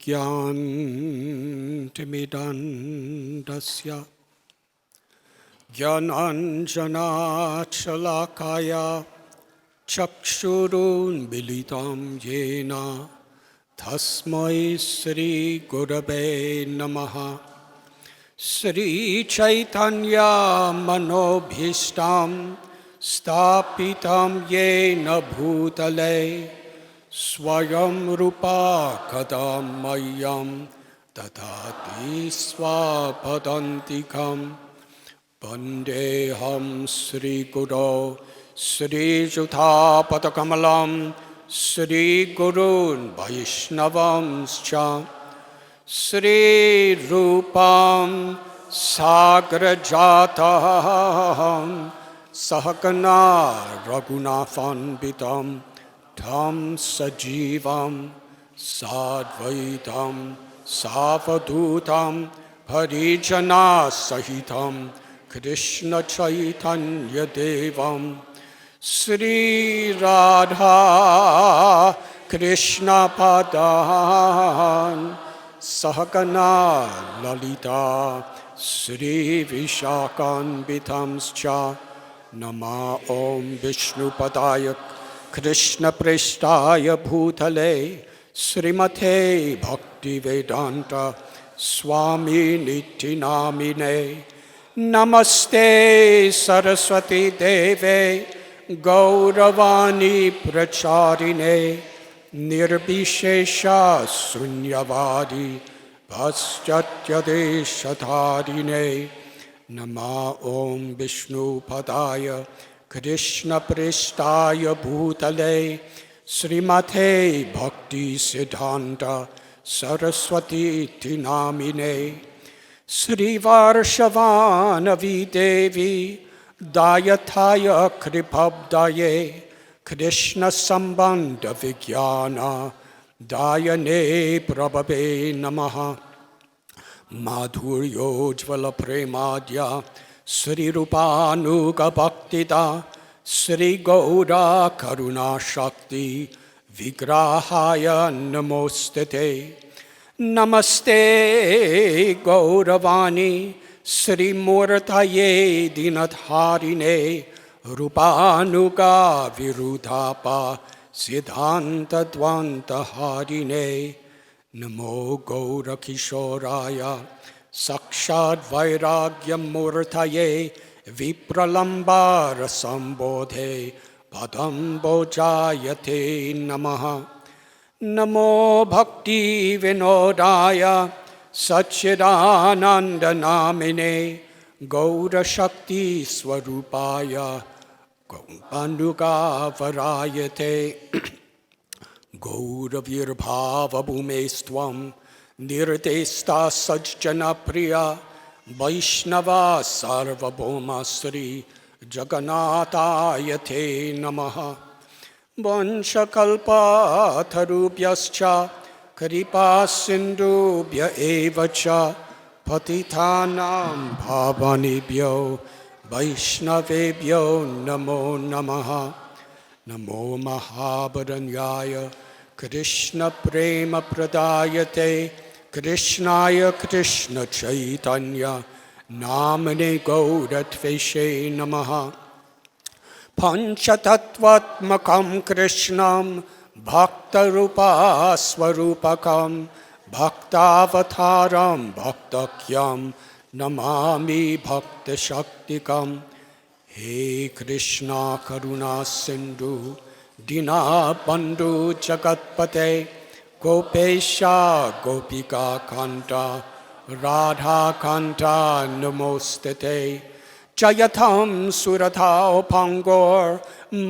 ज्ञानतिमिरन्धस्य ज्ञानाञ्जनशलाकया चक्षुरुन्मीलितं येन तस्मै श्रीगुरवे नमः। श्रीचैतन्यमनोभीष्टं स्थापितं येन भूतले स्वयं रूपा कदा मह्यं ददाति स्वपदान्तिकं। वन्देऽहं श्रीगुरो श्रीयुतापदकमलं श्रीगुरून् वैष्णवांश्च। श्रीरूपं सागरजातं सहगना रघुनाथान्वितं तं सजीवं साद्वैतं सावधूतं परिजनसहितं कृष्णचैतन्यदेवं श्रीराधा कृष्णपदान् सहगना ललिता श्रीविशाखान्वितंश्च। नमः ॐ विष्णुपदाय कृष्णप्रेष्ठाय भूतले श्रीमते भक्तिवेदान्त स्वामिनिति नामिने। नमस्ते सरस्वती देवे गौरवाणी प्रचारिणे निर्विशेष शून्यवादी पाश्चात्यदेशधारिणे। नमः ॐ विष्णुपदाय कृष्णप्रेष्ठाय भूतले श्रीमते भक्तिसिद्धान्त सरस्वती नामिने। श्रीवार्षवानवी देवी दायथाय कृपब्दये कृष्ण संबंध विज्ञान दायने प्रभवे नमः। माधुर्योज्वल प्रेमाद्य श्रीरूपानुगभक्तिदा श्री गौरा करुणा शक्ति विग्रहाय नमोस्तुते। नमस्ते गौरवाणी श्रीमूर्तये दीनधारिणे रूपानुगा विरुधापा सिद्धांत द्वंद्वहारिणे। नमो गौरकिशोराय साक्षात् वैराग्यमूर्तये विप्रलम्बार संबोधे पदं भोजायते नमः। नमो भक्ति विनोदाय सच्चिदानन्दनामिने गौरशक्ति स्वरूपाय गौपानुगावरायते। गौरवीर्भावभूमेस्त्वं निर्देष्टा सज्जनप्रिया वैष्णवा सार्वभौमा श्री जगन्नाथाय ते नमः। वंशकल्पतरुभ्यश्च कृपा सिन्धुभ्य एव च पतितानां पावनेभ्यो वैष्णवेभ्यो नमो नमः। नमो महावदन्याय कृष्णप्रेमप्रदायते कृष्णाय कृष्णचैतन्य नाम्ने गौरत्वेषे नमः। पञ्चतत्त्वात्मकं कृष्णं भक्तरूपस्वरूपकं भक्तावतारं भक्तज्ञं नमामि भक्तशक्तिकं। हे कृष्णा करुणा सिन्धु दीनबन्धु जगत्पते गोपेशा गोपिका कान्ता राधाकान्ता नमोस्तुते। जयथं सुरथाओ पंगोर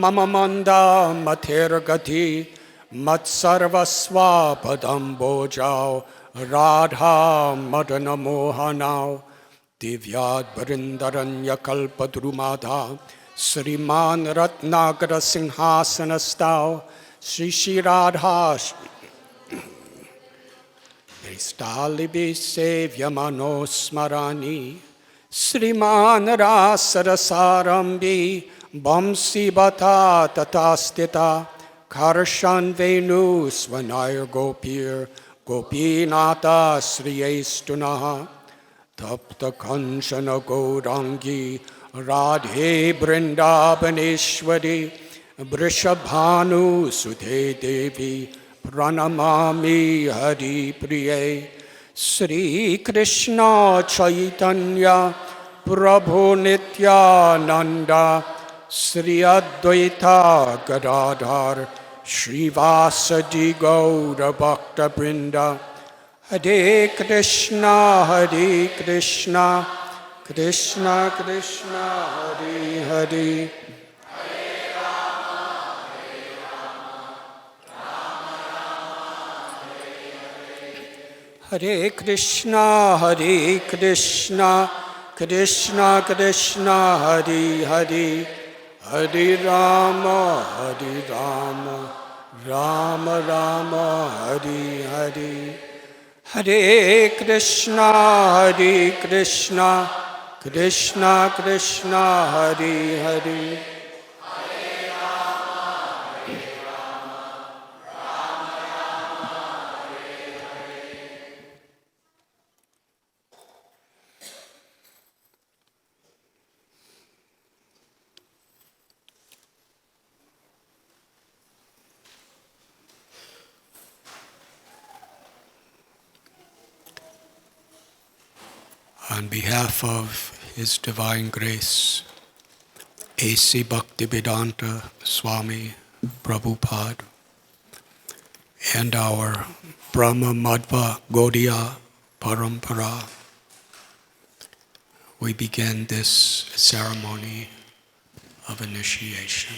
मम मंदा मथिर्गति मत्सर्वस्वापदं भोजाओ राधा मदन मोहनाओ। दिव्याद्वृन्दरण्यकल्पद्रुमाधा श्रीमान रत्नाकर सिंहासनस्थाओ श्री राधा सेव्यमनोस्मराणि। श्रीमान रासरसारंभी वंशी बता तथा स्थिता कर्षण वेणु स्वनाय गोपीर Gopinata Sriyestunaha Tapta Kanchana Gaurangi Radhe Vrindavaneshwari Vrishabhanu Sudhe Devi Pranamami Hari Priye Sri Krishna Chaitanya Prabhu Nityananda Sri Advaita Gadadhar Srivasadi Gaura Bhakta Brinda Hare Krishna Krishna Krishna Hare Hare Hare Krishna Krishna Krishna Hare Hare Hare Rama Rama Rama Hare Hare Hare Krishna Krishna Krishna Hare Hare On behalf of His Divine Grace, A.C. Bhaktivedanta Swami Prabhupada, and our Brahma Madhva Gaudiya Parampara, we begin this ceremony of initiation.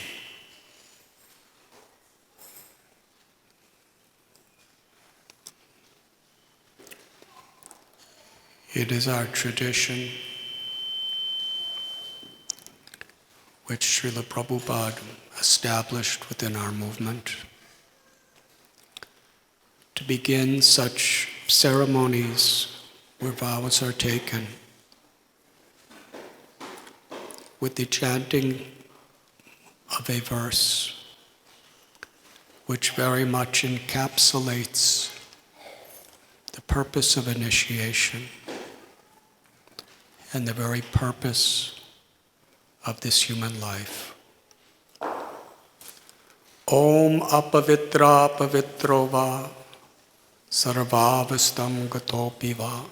It is our tradition, which Srila Prabhupada established within our movement, to begin such ceremonies where vows are taken with the chanting of a verse which very much encapsulates the purpose of initiation and the very purpose of this human life. Om apavitra pavitro va sarvavastam gatopi va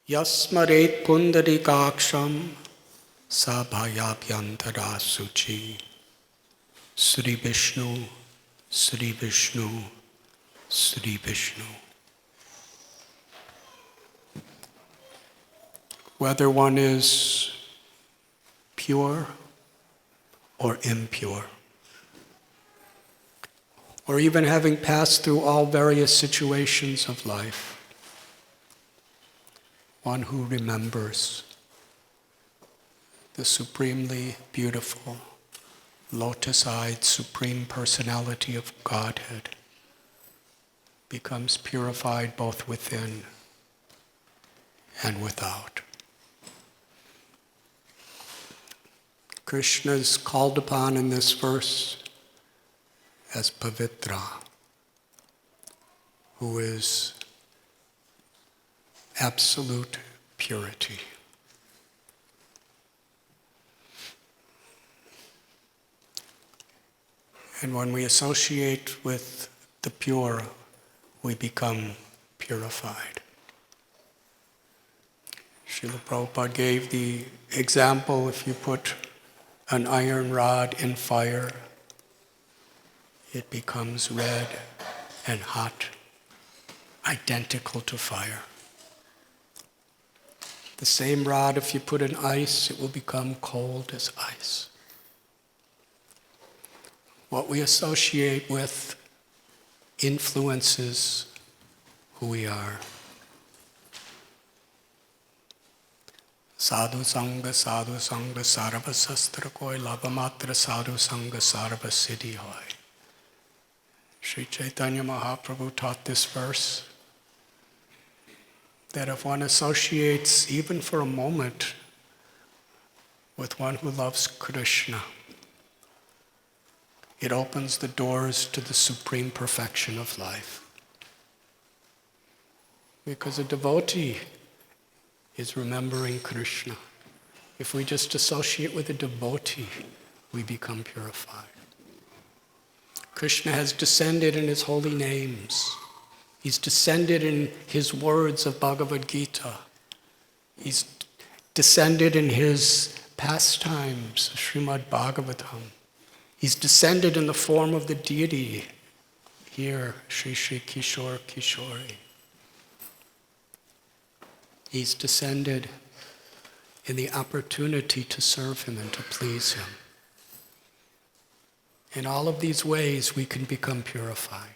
yasmaret pundarikaksham sabhayabhyantara suchi. Sri Vishnu, Sri Vishnu, Sri Vishnu. Whether one is pure or impure, or even having passed through all various situations of life, one who remembers the supremely beautiful, lotus-eyed Supreme Personality of Godhead becomes purified both within and without. Krishna is called upon in this verse as Pavitra, who is absolute purity. And when we associate with the pure, we become purified. Srila Prabhupada gave the example, if you put an iron rod in fire, it becomes red and hot, identical to fire. The same rod, if you put in ice, it will become cold as ice. What we associate with influences who we are. Sadhu Sangha, Sarva Sastra Koi, Lavamatra Sadhu Sangha, Sarva Siddhi Hoy. Sri Chaitanya Mahaprabhu taught this verse, that if one associates even for a moment with one who loves Krishna, it opens the doors to the supreme perfection of life. Because a devotee is remembering Krishna. If we just associate with a devotee, we become purified. Krishna has descended in his holy names. He's descended in his words of Bhagavad Gita. He's descended in his pastimes, Srimad Bhagavatam. He's descended in the form of the deity. Here, Shri Shri Kishore Kishori. He's descended in the opportunity to serve him and to please him. In all of these ways, we can become purified.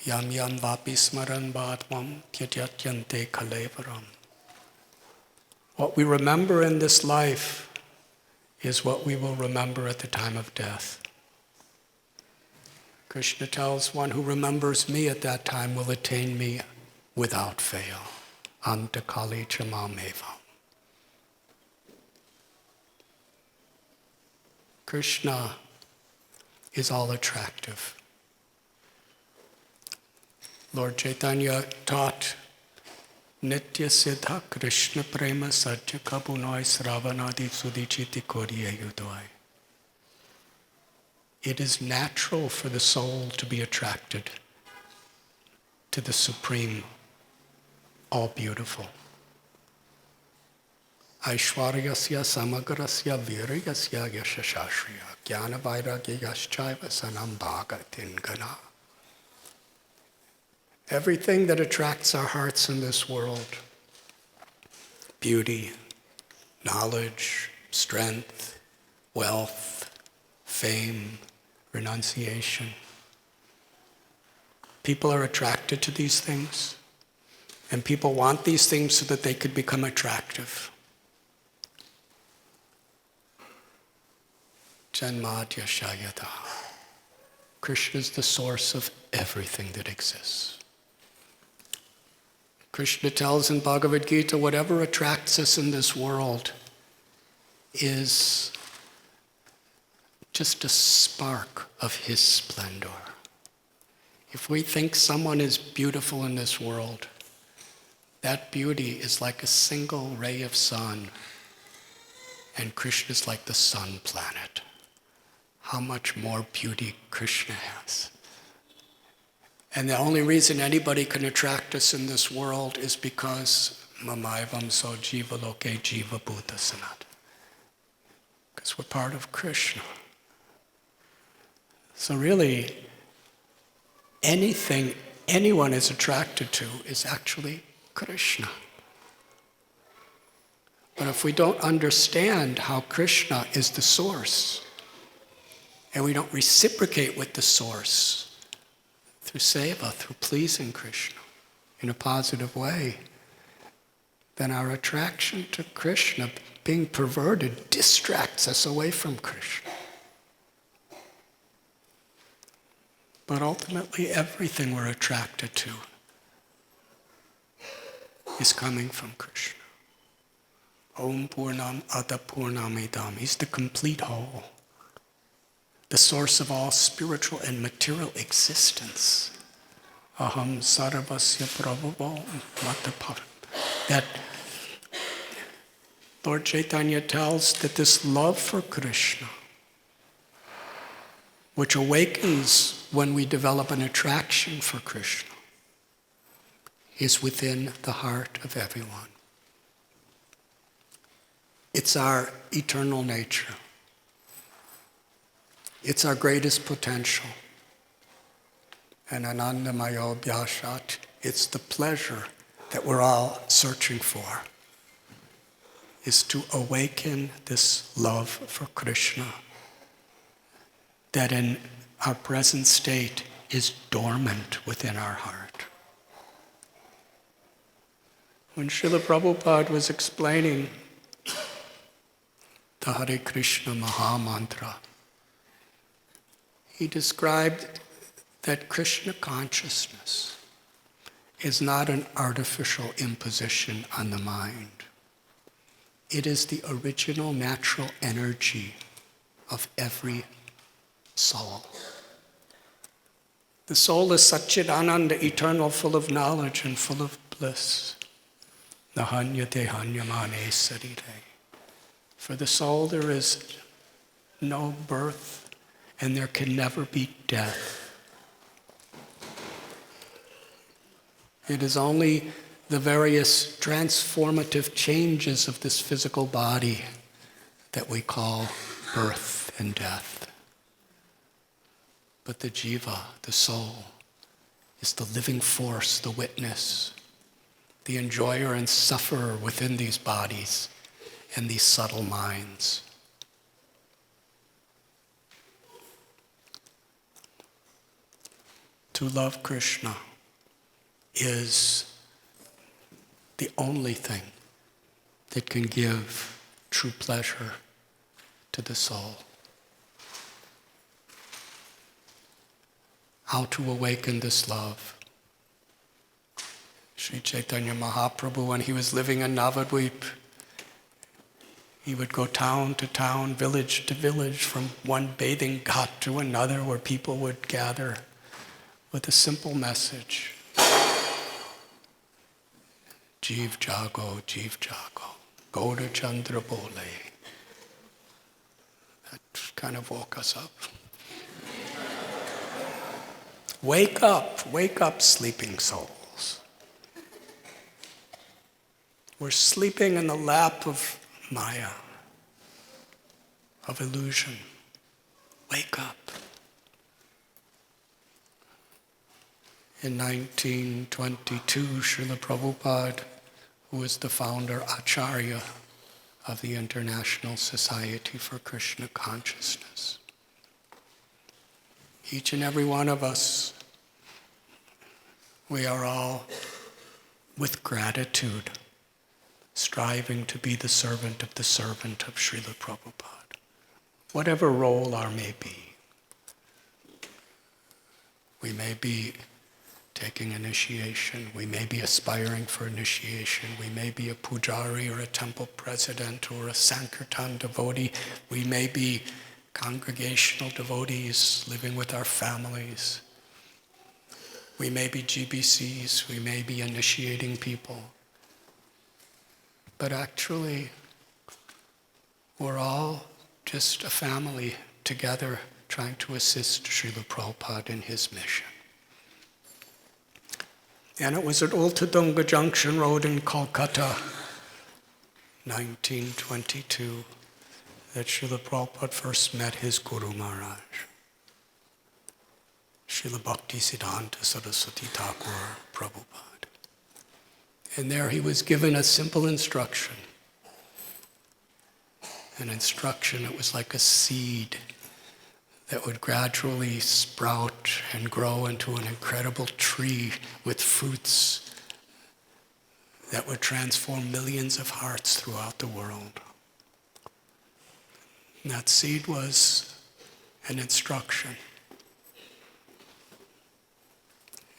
Yam yam vapi smaran bhatvam tyatyatyante kalevaram. What we remember in this life is what we will remember at the time of death. Krishna tells, one who remembers me at that time will attain me without fail. Antakali chamameva. Krishna is all attractive. Lord Chaitanya taught Nitya Siddha Krishna Prema Satya Kabunoi Sravanadi Sudichiti Koriya Yudoi. It is natural for the soul to be attracted to the Supreme, all beautiful. Aishwaryasya samagrasya viryasya yashashashriya jnana vairagyayaschaiva sanam bhagatin gana. Everything that attracts our hearts in this world, beauty, knowledge, strength, wealth, fame, renunciation. People are attracted to these things, and people want these things so that they could become attractive. Janmadya Shayata. Krishna is the source of everything that exists. Krishna tells in Bhagavad Gita, whatever attracts us in this world is just a spark of his splendor. If we think someone is beautiful in this world, that beauty is like a single ray of sun, and Krishna is like the sun planet. How much more beauty Krishna has. And the only reason anybody can attract us in this world is because Mamaivam so jiva loke jiva bhuta sanat. Because we're part of Krishna. So really, anything anyone is attracted to is actually Krishna. But if we don't understand how Krishna is the source, and we don't reciprocate with the source through seva, through pleasing Krishna in a positive way, then our attraction to Krishna, being perverted, distracts us away from Krishna. But ultimately, everything we're attracted to is coming from Krishna. Om Purnam Ada Purnamidam. He's the complete whole, the source of all spiritual and material existence. Aham Sarvasya Prabhavo Matapar. That Lord Chaitanya tells that this love for Krishna, which awakens when we develop an attraction for Krishna, is within the heart of everyone. It's our eternal nature. It's our greatest potential. And Anandamayo Bhyashat, it's the pleasure that we're all searching for, is to awaken this love for Krishna that in our present state is dormant within our heart. When Srila Prabhupada was explaining the Hare Krishna Maha Mantra, he described that Krishna consciousness is not an artificial imposition on the mind. It is the original natural energy of every soul. The soul is Satchidananda, eternal, full of knowledge and full of bliss. Nahanyate hanyamane sarire. For the soul there is no birth and there can never be death. It is only the various transformative changes of this physical body that we call birth and death. But the jiva, the soul, is the living force, the witness, the enjoyer and sufferer within these bodies and these subtle minds. To love Krishna is the only thing that can give true pleasure to the soul. How to awaken this love? Sri Chaitanya Mahaprabhu, when he was living in Navadvip, he would go town to town, village to village, from one bathing ghat to another, where people would gather with a simple message. Jeev jago, Gauda Chandra bole. That kind of woke us up. Wake up, sleeping souls. We're sleeping in the lap of Maya, of illusion. Wake up. In 1922, Srila Prabhupada, who was the founder, Acharya of the International Society for Krishna Consciousness, each and every one of us, we are all, with gratitude, striving to be the servant of Srila Prabhupada, whatever role our may be. We may be taking initiation, we may be aspiring for initiation, we may be a pujari or a temple president or a Sankirtan devotee, we may be congregational devotees living with our families, we may be GBCs, we may be initiating people, but actually we're all just a family together trying to assist Srila Prabhupada in his mission. And it was at Ultadunga Junction Road in Kolkata, 1922, that Srila Prabhupada first met his Guru Mahārāja, Srila Bhakti Siddhanta Saraswati Thakur Prabhupada. And there he was given a simple instruction. An instruction that was like a seed that would gradually sprout and grow into an incredible tree with fruits that would transform millions of hearts throughout the world. And that seed was an instruction.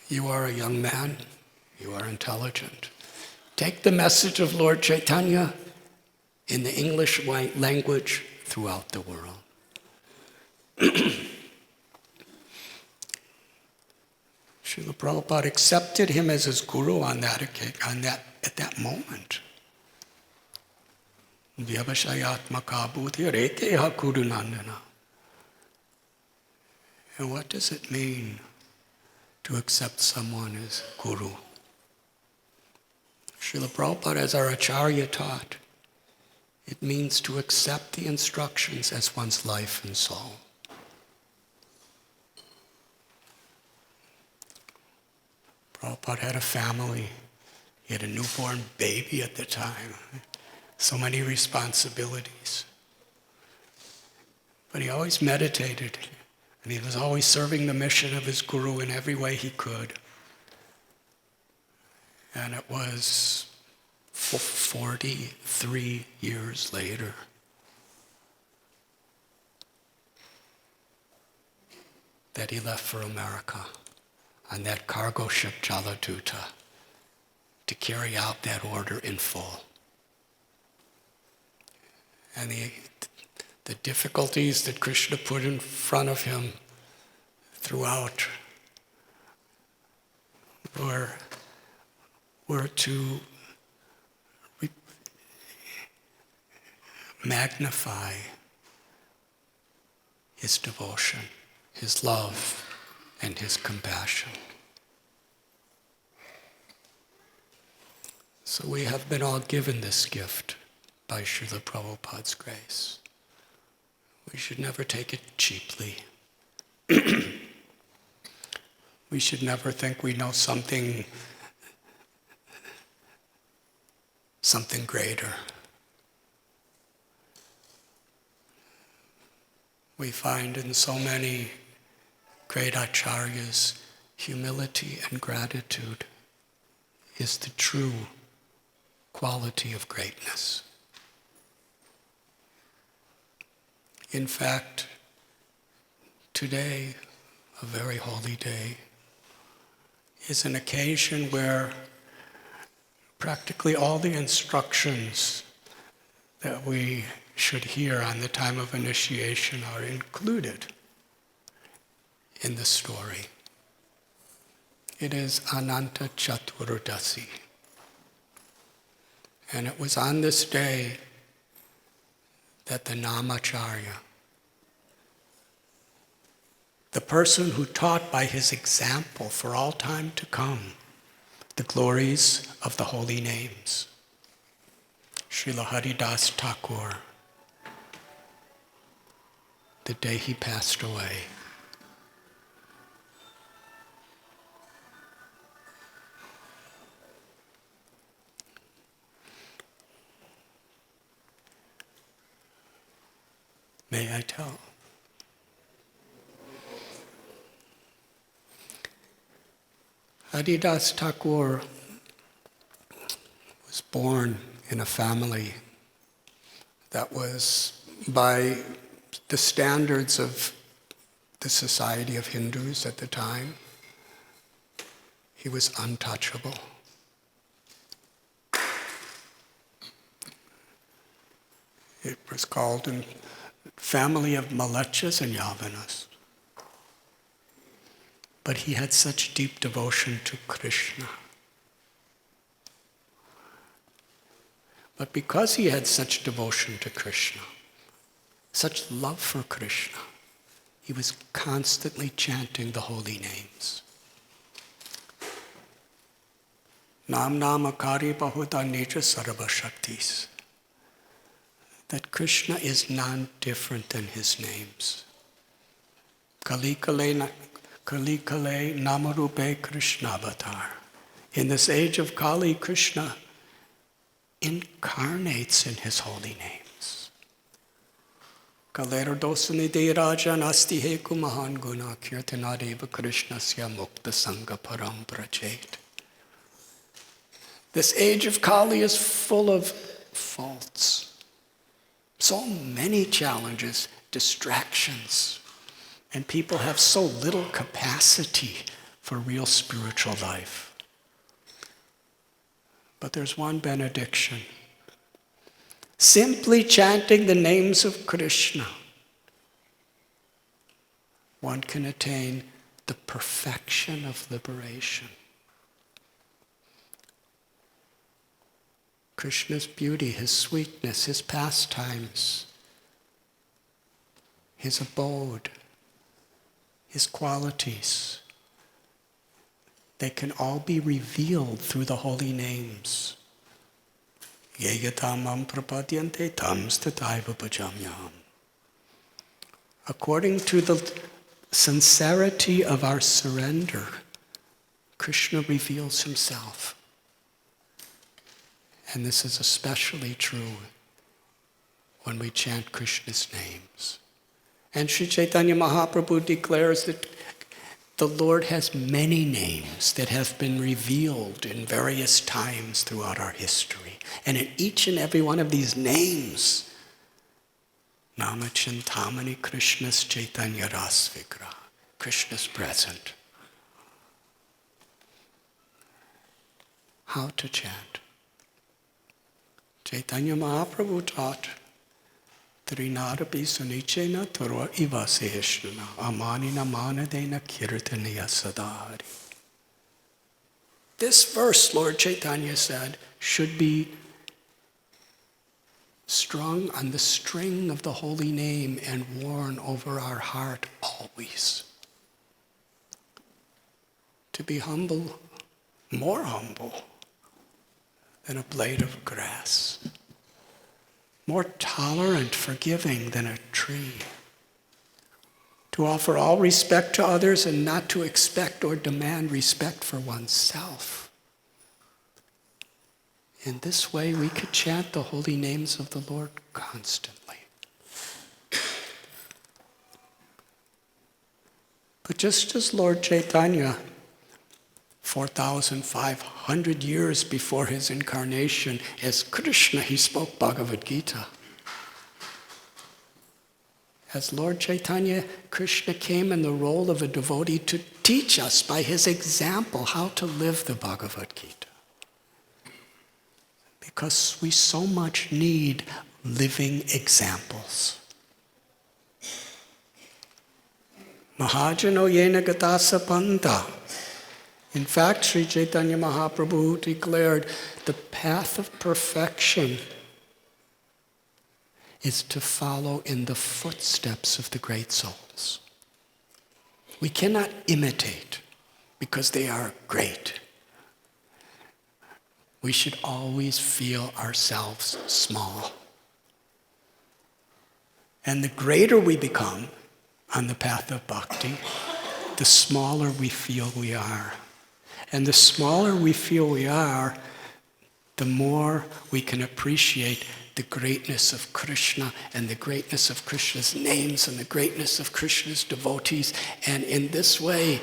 You are a young man, you are intelligent. Take the message of Lord Chaitanya in the English language throughout the world. Srila Prabhupada accepted him as his guru at that moment. Vyavashayatmaka buddhi reteha kurunandana. And what does it mean to accept someone as guru? Srila Prabhupada, as our Acharya taught, it means to accept the instructions as one's life and soul. Prabhupada had a family. He had a newborn baby at the time. So many responsibilities. But he always meditated, and he was always serving the mission of his guru in every way he could. And it was 43 years later that he left for America on that cargo ship Jaladuta to carry out that order in full. And the difficulties that Krishna put in front of him throughout were to magnify his devotion, his love, and his compassion. So we have been all given this gift by Srila Prabhupada's grace. We should never take it cheaply. We should never think we know something greater. We find in so many great acharyas, humility and gratitude is the true quality of greatness. In fact, today, a very holy day, is an occasion where practically all the instructions that we should hear on the time of initiation are included in the story. It is Ananta Chaturdasi. And it was on this day that the Namacharya, the person who taught by his example for all time to come the glories of the holy names, Srila Haridas Thakur, the day he passed away. May I tell? Haridas Thakur was born in a family that was, by the standards of the society of Hindus at the time, he was untouchable. It was called a family of Malachas and Yavanas. But he had such deep devotion to Krishna. But because he had such devotion to Krishna, such love for Krishna, he was constantly chanting the holy names. Nam namakari bahuta nija sarva shaktis. That Krishna is none different than his names. Kali Kale Namarupe Krishna Avatar. In this age of Kali, Krishna incarnates in his holy names. Kalera dosani de raja nasti heku mahan guna kirtanadeva Krishnasya mukta sangha param prachet. This age of Kali is full of faults. So many challenges, distractions, and people have so little capacity for real spiritual life. But there's one benediction. Simply chanting the names of Krishna, one can attain the perfection of liberation. Krishna's beauty, his sweetness, his pastimes, his abode, his qualities, they can all be revealed through the holy names. According to the sincerity of our surrender, Krishna reveals himself. And this is especially true when we chant Krishna's names. And Sri Chaitanya Mahaprabhu declares that the Lord has many names that have been revealed in various times throughout our history. And in each and every one of these names, Nama Chintamani Krishna's Chaitanya Rasvigra, Krishna's present. How to chant? Chaitanya Mahaprabhu taught, Trinarapi Sunichena Turva Ivaseshnana Amanina Manadena Kirtanaya Sadari. this verse, Lord Chaitanya said, should be strung on the string of the holy name and worn over our heart always. To be humble, more humble than a blade of grass, more tolerant, forgiving than a tree, to offer all respect to others and not to expect or demand respect for oneself. In this way, we could chant the holy names of the Lord constantly. But just as Lord Chaitanya, 4,500 years before his incarnation as Krishna, he spoke Bhagavad Gita. As Lord Chaitanya, Krishna came in the role of a devotee to teach us by his example how to live the Bhagavad Gita. Because we so much need living examples. Mahājano yena gatasa panta. In fact, Sri Chaitanya Mahaprabhu declared the path of perfection is to follow in the footsteps of the great souls. We cannot imitate because they are great. We should always feel ourselves small. And the greater we become on the path of bhakti, the smaller we feel we are. And the smaller we feel we are, the more we can appreciate the greatness of Krishna and the greatness of Krishna's names and the greatness of Krishna's devotees. And in this way,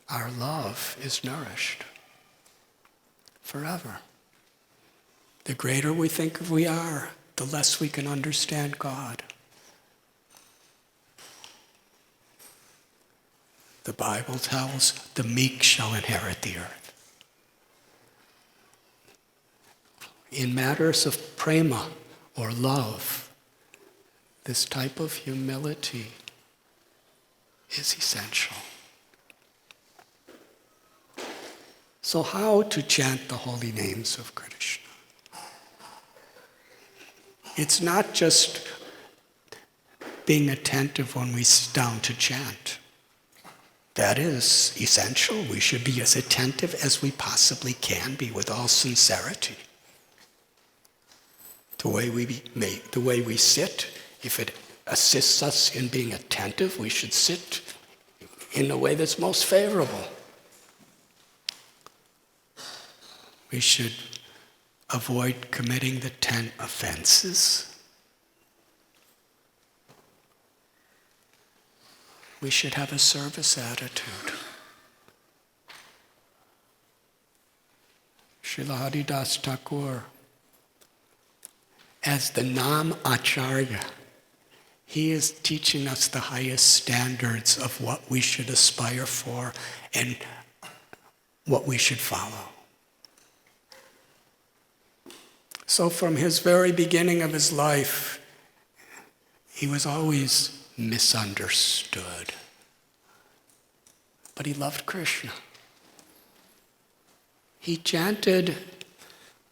our love is nourished forever. The greater we think we are, the less we can understand God. The Bible tells the meek shall inherit the earth. In matters of prema or love, this type of humility is essential. So how to chant the holy names of Krishna? It's not just being attentive when we sit down to chant. That is essential. We should be as attentive as we possibly can be with all sincerity. The way we sit, if it assists us in being attentive, we should sit in the way that's most favorable. We should avoid committing the 10 offenses. We should have a service attitude. Srila Haridas Thakur, as the Nam Acharya, he is teaching us the highest standards of what we should aspire for and what we should follow. So from his very beginning of his life, he was always misunderstood. But he loved Krishna. He chanted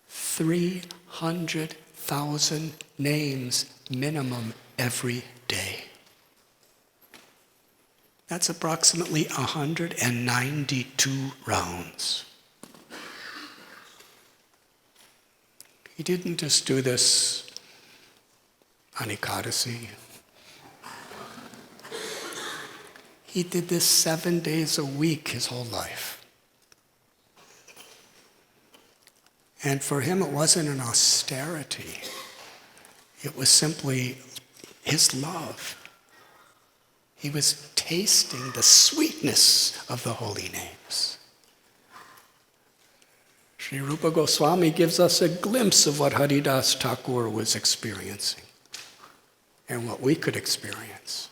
300,000 names minimum every day. That's approximately 192 rounds. He didn't just do this on Ekadasi. He did this 7 days a week his whole life. And for him, it wasn't an austerity. It was simply his love. He was tasting the sweetness of the holy names. Sri Rupa Goswami gives us a glimpse of what Haridas Thakur was experiencing and what we could experience.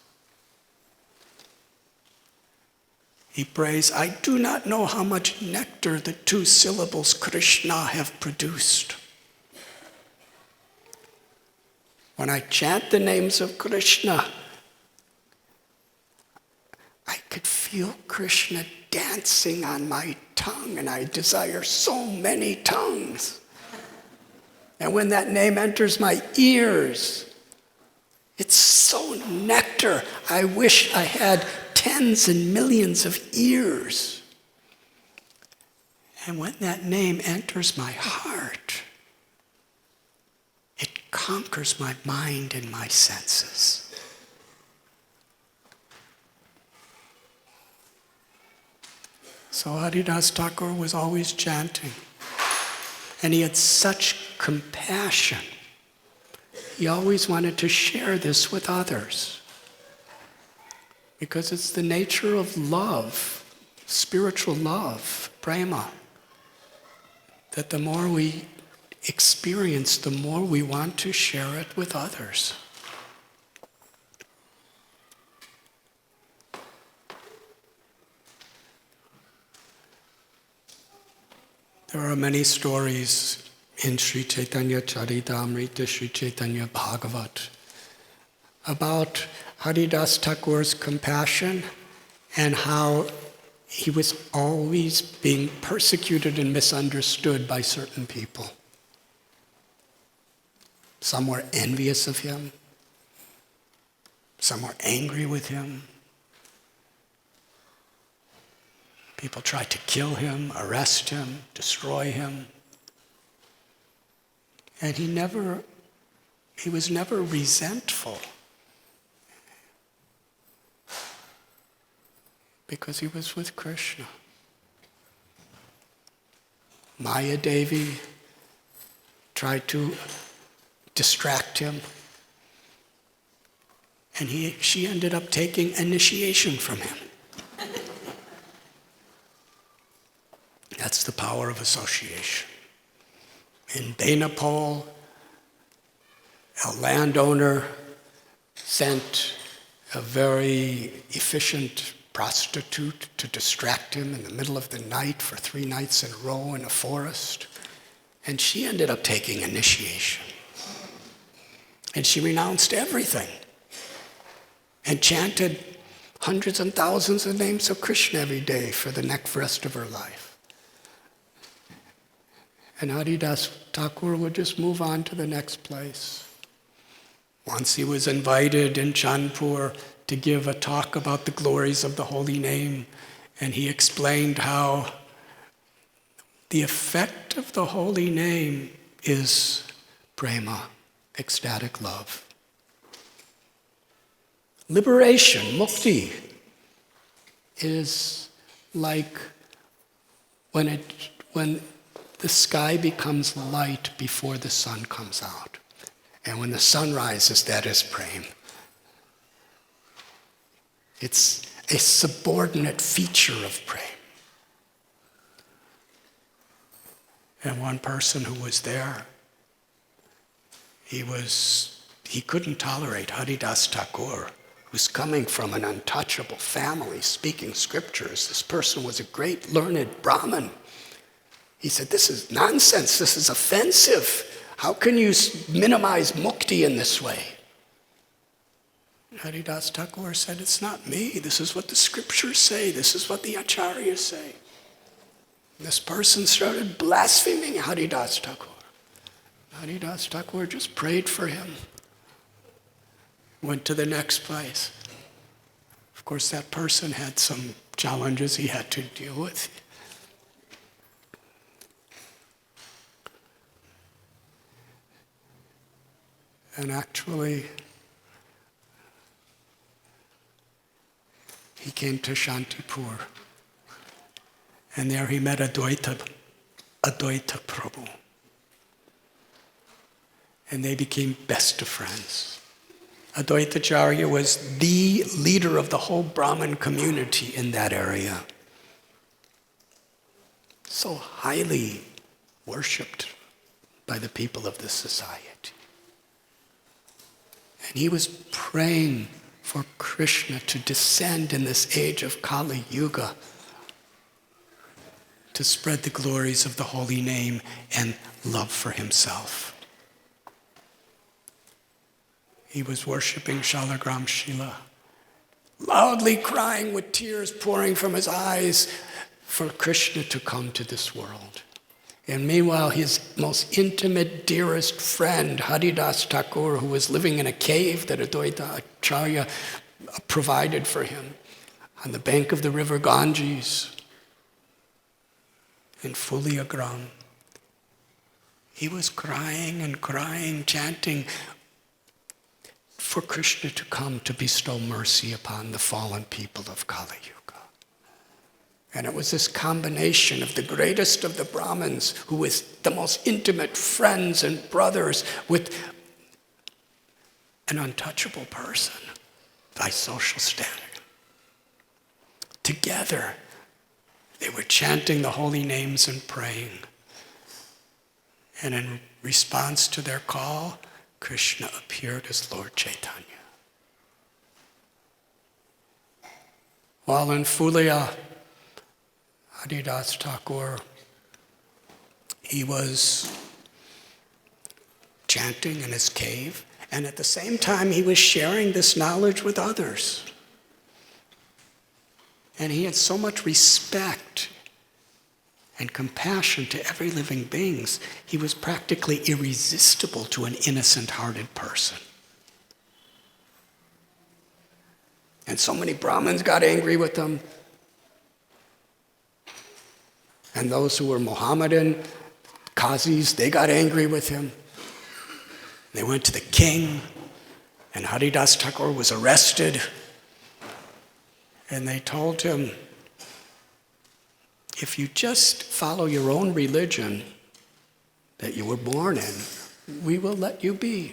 He prays, I do not know how much nectar the 2 syllables Krishna have produced. When I chant the names of Krishna, I could feel Krishna dancing on my tongue, and I desire so many tongues. And when that name enters my ears, it's so nectar. I wish I had tens and millions of ears. And when that name enters my heart, it conquers my mind and my senses. So Haridas Thakur was always chanting. And he had such compassion. He always wanted to share this with others. Because it's the nature of love, spiritual love, prema, that the more we experience, the more we want to share it with others. There are many stories in Sri Chaitanya Charitamrita, Sri Chaitanya Bhagavat, about Haridas Thakur's compassion and how he was always being persecuted and misunderstood by certain people. Some were envious of him. Some were angry with him. People tried to kill him, arrest him, destroy him. And he was never resentful. Because he was with Krishna. Maya Devi tried to distract him. And she ended up taking initiation from him. That's the power of association. In Benapole, a landowner sent a very efficient prostitute to distract him in the middle of the night for 3 nights in a row in a forest. And she ended up taking initiation. And she renounced everything and chanted hundreds and thousands of names of Krishna every day for the rest of her life. And Haridas Thakur would just move on to the next place. Once he was invited in Chandpur to give a talk about the glories of the holy name, and he explained how the effect of the holy name is prema, ecstatic love. Liberation, mukti, is like when the sky becomes light before the sun comes out. And when the sun rises, that is prema. It's a subordinate feature of prema. And one person who was there, he couldn't tolerate Haridas Thakur, who's coming from an untouchable family, speaking scriptures. This person was a great learned Brahmin. He said, "This is nonsense, this is offensive. How can you minimize mukti in this way?" Haridas Thakur said, "It's not me. This is what the scriptures say. This is what the acharyas say." And this person started blaspheming Haridas Thakur. Haridas Thakur just prayed for him. Went to the next place. Of course, that person had some challenges he had to deal with. And actually, he came to Shantipur. And there he met Advaita Prabhu. And they became best of friends. Advaitacharya was the leader of the whole Brahmin community in that area. So highly worshipped by the people of the society. And he was praying for Krishna to descend in this age of Kali Yuga to spread the glories of the holy name and love for himself. He was worshiping Shalagram Shila, loudly crying with tears pouring from his eyes for Krishna to come to this world. And meanwhile, his most intimate, dearest friend, Haridas Thakur, who was living in a cave that Advaita Acharya provided for him on the bank of the river Ganges in Fuliagram, he was crying and crying, chanting for Krishna to come to bestow mercy upon the fallen people of Kali Yuga. And it was this combination of the greatest of the Brahmins, who was the most intimate friends and brothers, with an untouchable person by social standing. Together, they were chanting the holy names and praying. And in response to their call, Krishna appeared as Lord Chaitanya. While in Fulia, Haridas Thakur, he was chanting in his cave, and at the same time he was sharing this knowledge with others. And he had so much respect and compassion to every living being, he was practically irresistible to an innocent-hearted person. And so many Brahmins got angry with him. And those who were Mohammedan, Qazis, they got angry with him. They went to the king, and Haridas Thakur was arrested. And they told him, if you just follow your own religion that you were born in, we will let you be.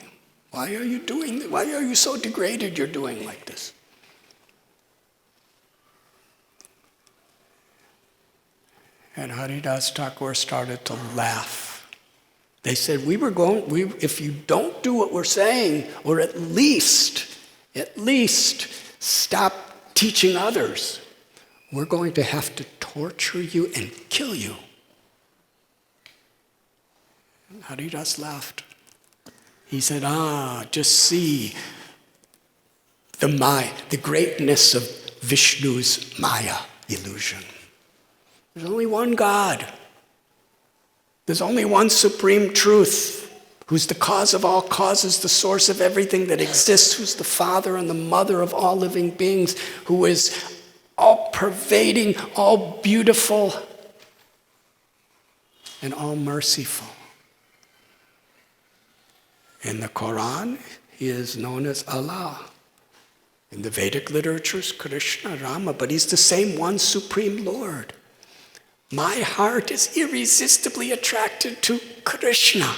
Why are you doing this? Why are you so degraded you're doing like this? And Haridas Thakur started to laugh. They said, if you don't do what we're saying, or at least stop teaching others, we're going to have to torture you and kill you. And Haridas laughed. He said, just see the greatness of Vishnu's Maya illusion. There's only one God. There's only one supreme truth, who's the cause of all causes, the source of everything that exists, who's the father and the mother of all living beings, who is all pervading, all beautiful, and all merciful. In the Quran, he is known as Allah. In the Vedic literatures, Krishna, Rama, but he's the same one supreme Lord. My heart is irresistibly attracted to Krishna.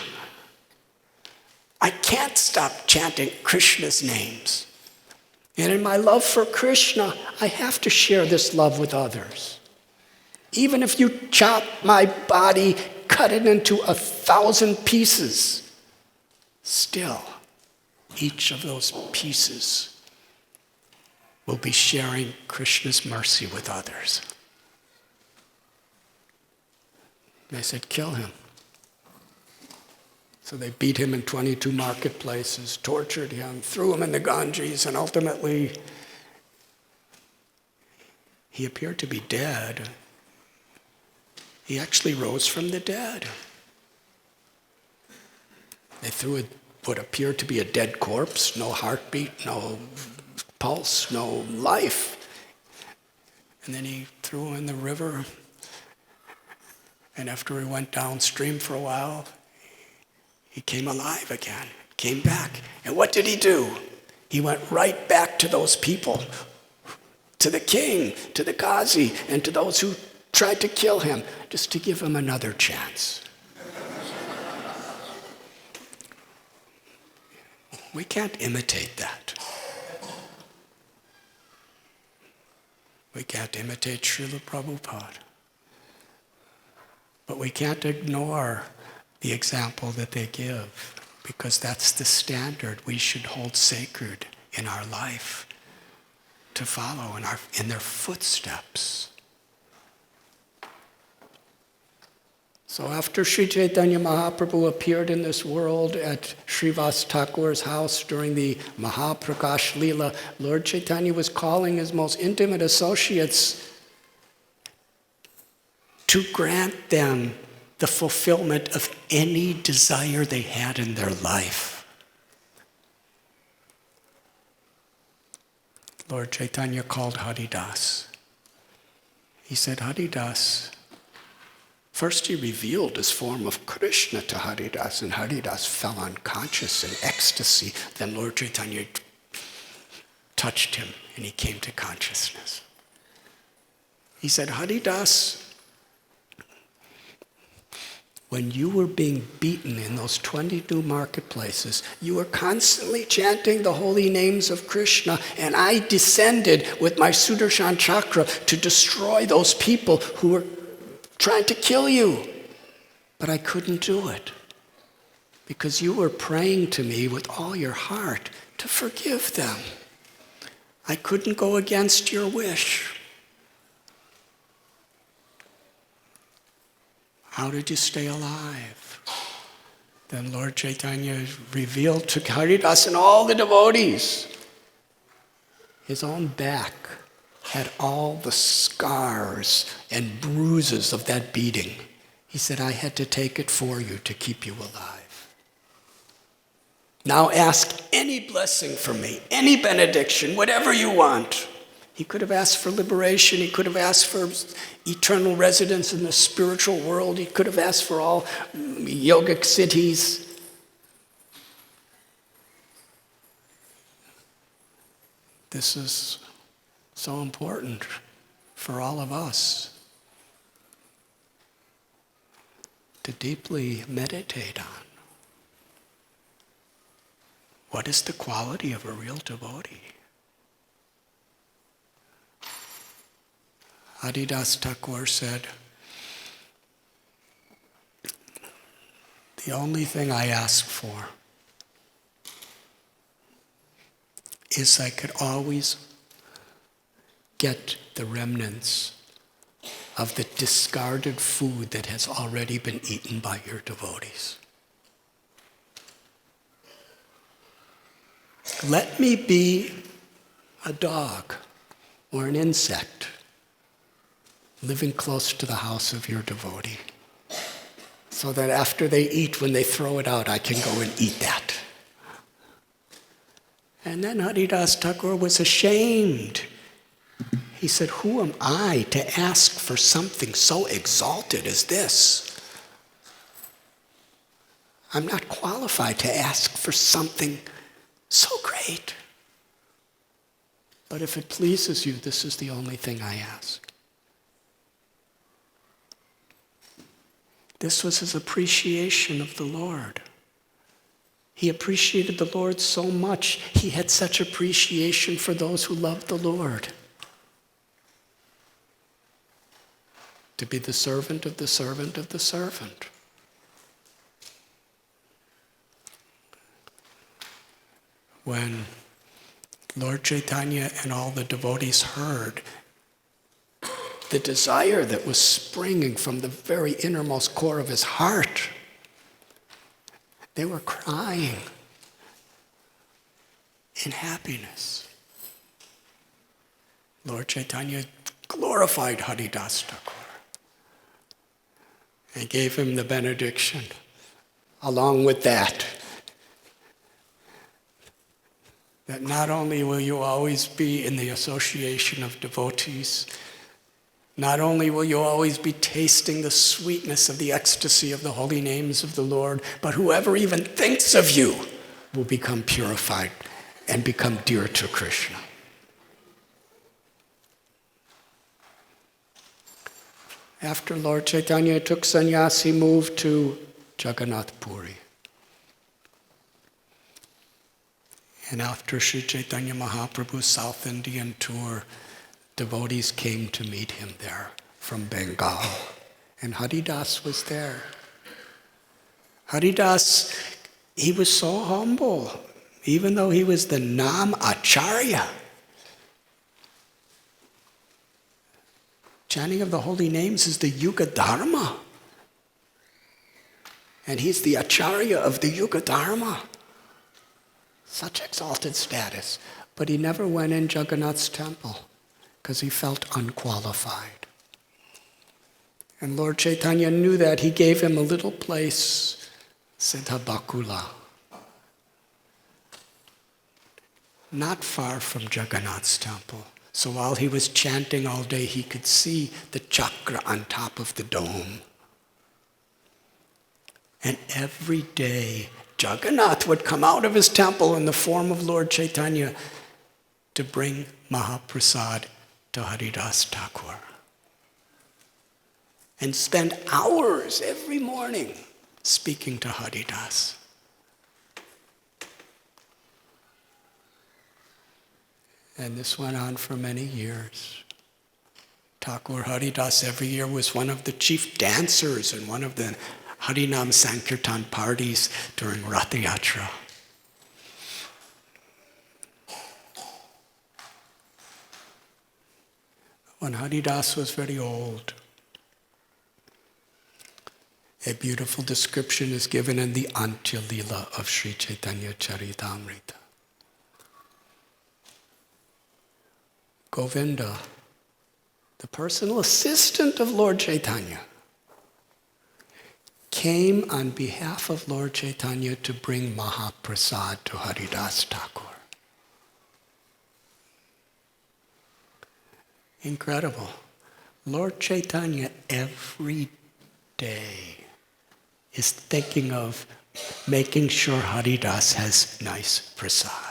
I can't stop chanting Krishna's names. And in my love for Krishna, I have to share this love with others. Even if you chop my body, cut it into 1,000 pieces, still, each of those pieces will be sharing Krishna's mercy with others. They said, kill him. So they beat him in 22 marketplaces, tortured him, threw him in the Ganges, and ultimately he appeared to be dead. He actually rose from the dead. They threw what appeared to be a dead corpse, no heartbeat, no pulse, no life. And then he threw him in the river. And after he went downstream for a while, he came alive again, came back. And what did he do? He went right back to those people, to the king, to the Qazi, and to those who tried to kill him, just to give him another chance. We can't imitate that. We can't imitate Srila Prabhupada. But we can't ignore the example that they give, because that's the standard we should hold sacred in our life, to follow in their footsteps. So after Sri Chaitanya Mahaprabhu appeared in this world at Srivas Thakur's house during the Mahaprakash Leela, Lord Chaitanya was calling his most intimate associates to grant them the fulfillment of any desire they had in their life. Lord Chaitanya called Haridas. He said, Haridas, first he revealed his form of Krishna to Haridas, and Haridas fell unconscious in ecstasy. Then Lord Chaitanya touched him, and he came to consciousness. He said, Haridas, when you were being beaten in those 22 marketplaces, you were constantly chanting the holy names of Krishna, and I descended with my Sudarshan chakra to destroy those people who were trying to kill you. But I couldn't do it because you were praying to me with all your heart to forgive them. I couldn't go against your wish. How did you stay alive? Then Lord Chaitanya revealed to Haridas and all the devotees. His own back had all the scars and bruises of that beating. He said, I had to take it for you to keep you alive. Now ask any blessing from me, any benediction, whatever you want. He could have asked for liberation. He could have asked for eternal residence in the spiritual world. He could have asked for all yogic cities. This is so important for all of us to deeply meditate on. What is the quality of a real devotee? Haridas Thakur said, the only thing I ask for is I could always get the remnants of the discarded food that has already been eaten by your devotees. Let me be a dog or an insect living close to the house of your devotee, so that after they eat, when they throw it out, I can go and eat that. And then Haridas Thakur was ashamed. He said, who am I to ask for something so exalted as this? I'm not qualified to ask for something so great. But if it pleases you, this is the only thing I ask. This was his appreciation of the Lord. He appreciated the Lord so much. He had such appreciation for those who loved the Lord. To be the servant of the servant of the servant. When Lord Chaitanya and all the devotees heard the desire that was springing from the very innermost core of his heart, they were crying in happiness. Lord Chaitanya glorified Haridas Thakur and gave him the benediction. Along with that not only will you always be in the association of devotees, not only will you always be tasting the sweetness of the ecstasy of the holy names of the Lord, but whoever even thinks of you will become purified and become dear to Krishna. After Lord Chaitanya took sannyas, he moved to Jagannath Puri. And after Sri Chaitanya Mahaprabhu's South Indian tour, devotees came to meet him there from Bengal. And Haridas was there. Haridas, he was so humble, even though he was the Nam Acharya. Chanting of the holy names is the Yuga Dharma. And he's the Acharya of the Yuga Dharma. Such exalted status. But he never went in Jagannath's temple because he felt unqualified. And Lord Chaitanya knew that. He gave him a little place, Siddha Bakula, not far from Jagannath's temple. So while he was chanting all day, he could see the chakra on top of the dome. And every day, Jagannath would come out of his temple in the form of Lord Chaitanya to bring Mahaprasad to Haridas Thakur. And spend hours every morning speaking to Haridas. And this went on for many years. Thakur Haridas every year was one of the chief dancers in one of the Harinam Sankirtan parties during Ratha Yatra. When Haridas was very old, a beautiful description is given in the Antya Lila of Sri Chaitanya Charitamrita. Govinda, the personal assistant of Lord Chaitanya, came on behalf of Lord Chaitanya to bring Mahaprasad to Haridas Thakur. Incredible. Lord Chaitanya every day is thinking of making sure Haridas has nice prasad.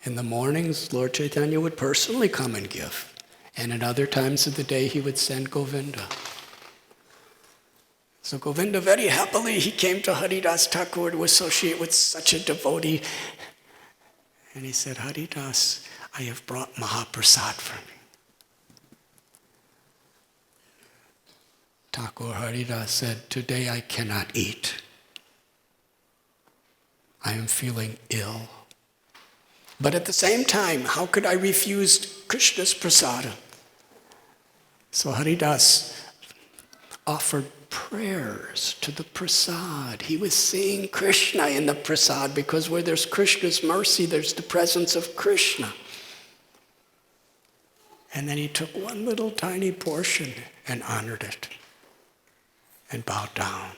In the mornings, Lord Chaitanya would personally come and give. And at other times of the day, he would send Govinda. So Govinda, very happily, he came to Haridas Thakur to associate with such a devotee. And he said, Haridas, I have brought Mahaprasad for me. Thakur Haridas said, today I cannot eat. I am feeling ill. But at the same time, how could I refuse Krishna's prasada? So Haridas offered prayers to the prasad. He was seeing Krishna in the prasad because where there's Krishna's mercy, there's the presence of Krishna. And then he took one little tiny portion and honored it and bowed down.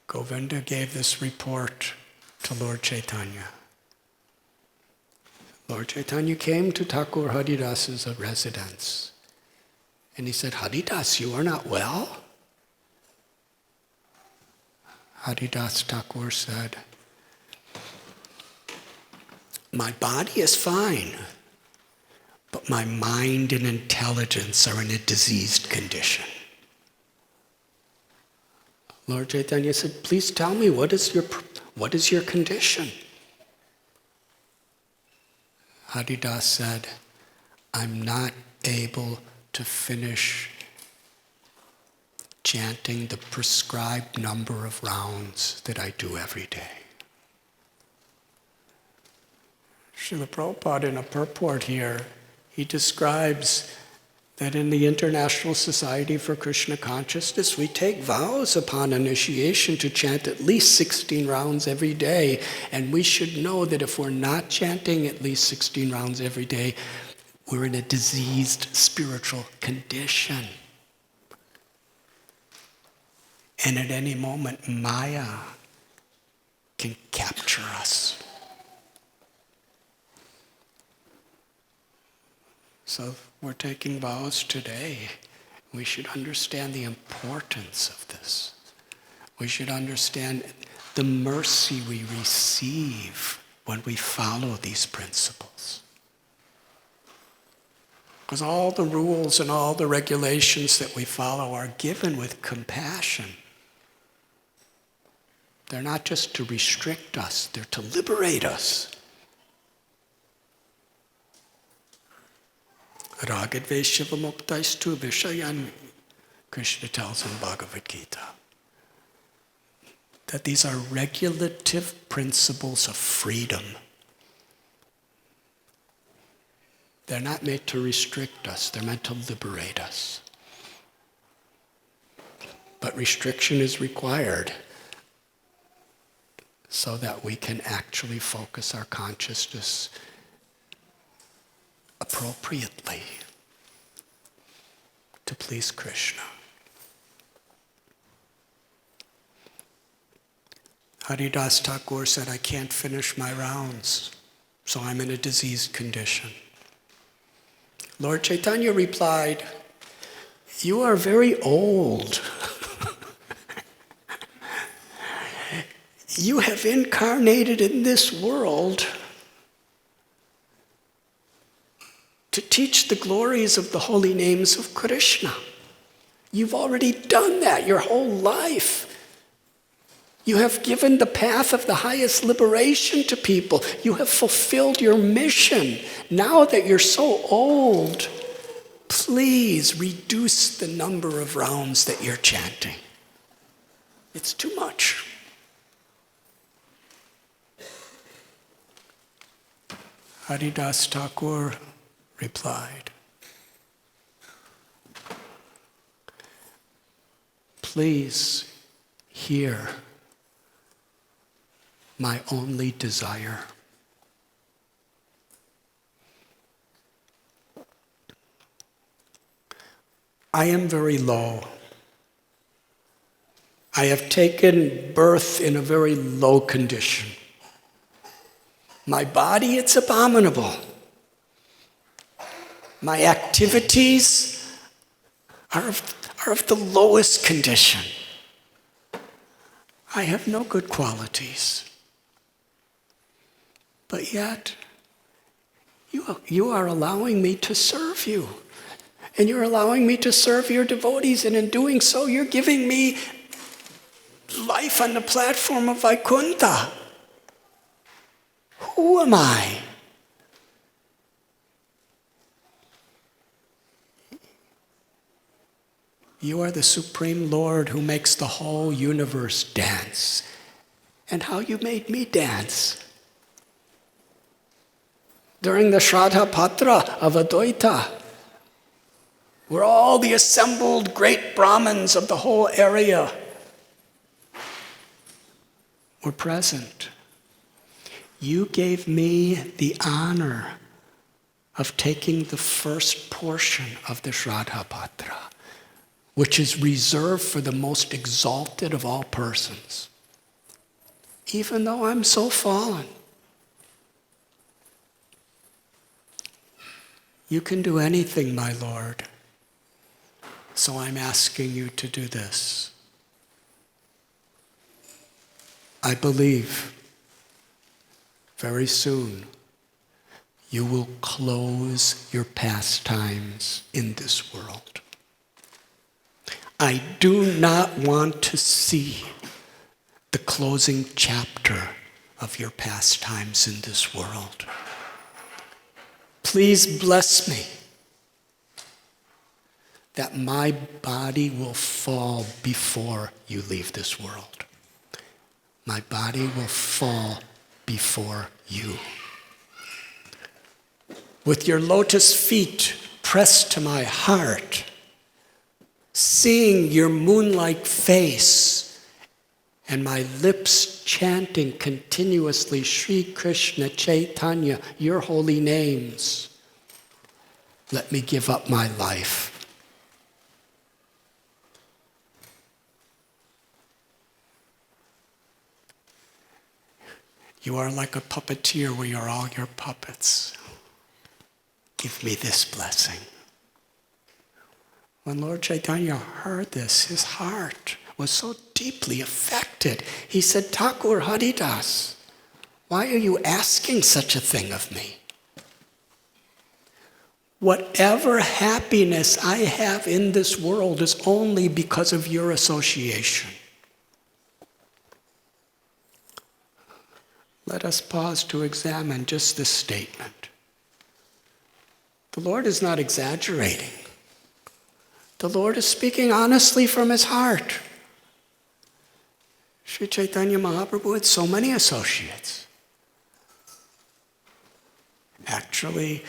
Govinda gave this report to Lord Chaitanya. Lord Chaitanya came to Thakur Haridas's residence. And he said, Haridas, you are not well? Haridas Thakur said, my body is fine, but my mind and intelligence are in a diseased condition. Lord Chaitanya said, please tell me, what is your condition? Haridas said, I'm not able to finish chanting the prescribed number of rounds that I do every day. Srila Prabhupada, in a purport here, he describes that in the International Society for Krishna Consciousness, we take vows upon initiation to chant at least 16 rounds every day. And we should know that if we're not chanting at least 16 rounds every day, we're in a diseased spiritual condition. And at any moment, Maya can capture us. So if we're taking vows today, we should understand the importance of this. We should understand the mercy we receive when we follow these principles. Because all the rules and all the regulations that we follow are given with compassion. They're not just to restrict us, they're to liberate us. Ragadveshavamuktaisthu vishayan, Krishna tells in Bhagavad Gita, that these are regulative principles of freedom. They're not meant to restrict us, they're meant to liberate us. But restriction is required so that we can actually focus our consciousness appropriately to please Krishna. Haridas Thakur said, I can't finish my rounds, so I'm in a diseased condition. Lord Chaitanya replied, you are very old. You have incarnated in this world to teach the glories of the holy names of Krishna. You've already done that your whole life. You have given the path of the highest liberation to people. You have fulfilled your mission. Now that you're so old, please reduce the number of rounds that you're chanting. It's too much. Haridas Thakur replied, please hear my only desire. I am very low. I have taken birth in a very low condition. My body, it's abominable. My activities are of the lowest condition. I have no good qualities. But yet, you are allowing me to serve you. And you're allowing me to serve your devotees. And in doing so, you're giving me life on the platform of Vaikuntha. Who am I? You are the Supreme Lord who makes the whole universe dance. And how you made me dance. During the Shraddha Patra of Advaita, where all the assembled great Brahmins of the whole area were present, you gave me the honor of taking the first portion of the Shraddha Patra, which is reserved for the most exalted of all persons. Even though I'm so fallen, you can do anything, my Lord. So I'm asking you to do this. I believe very soon you will close your pastimes in this world. I do not want to see the closing chapter of your pastimes in this world. Please bless me that my body will fall before you leave this world. My body will fall before you. With your lotus feet pressed to my heart, seeing your moon-like face, and my lips chanting continuously Sri Krishna Chaitanya, your holy names, let me give up my life. You are like a puppeteer, we are all your puppets. Give me this blessing. When Lord Chaitanya heard this, his heart was so deeply affected. He said, Thakur Haridas, why are you asking such a thing of me? Whatever happiness I have in this world is only because of your association. Let us pause to examine just this statement. The Lord is not exaggerating. The Lord is speaking honestly from his heart. Sri Chaitanya Mahaprabhu had so many associates. Actually,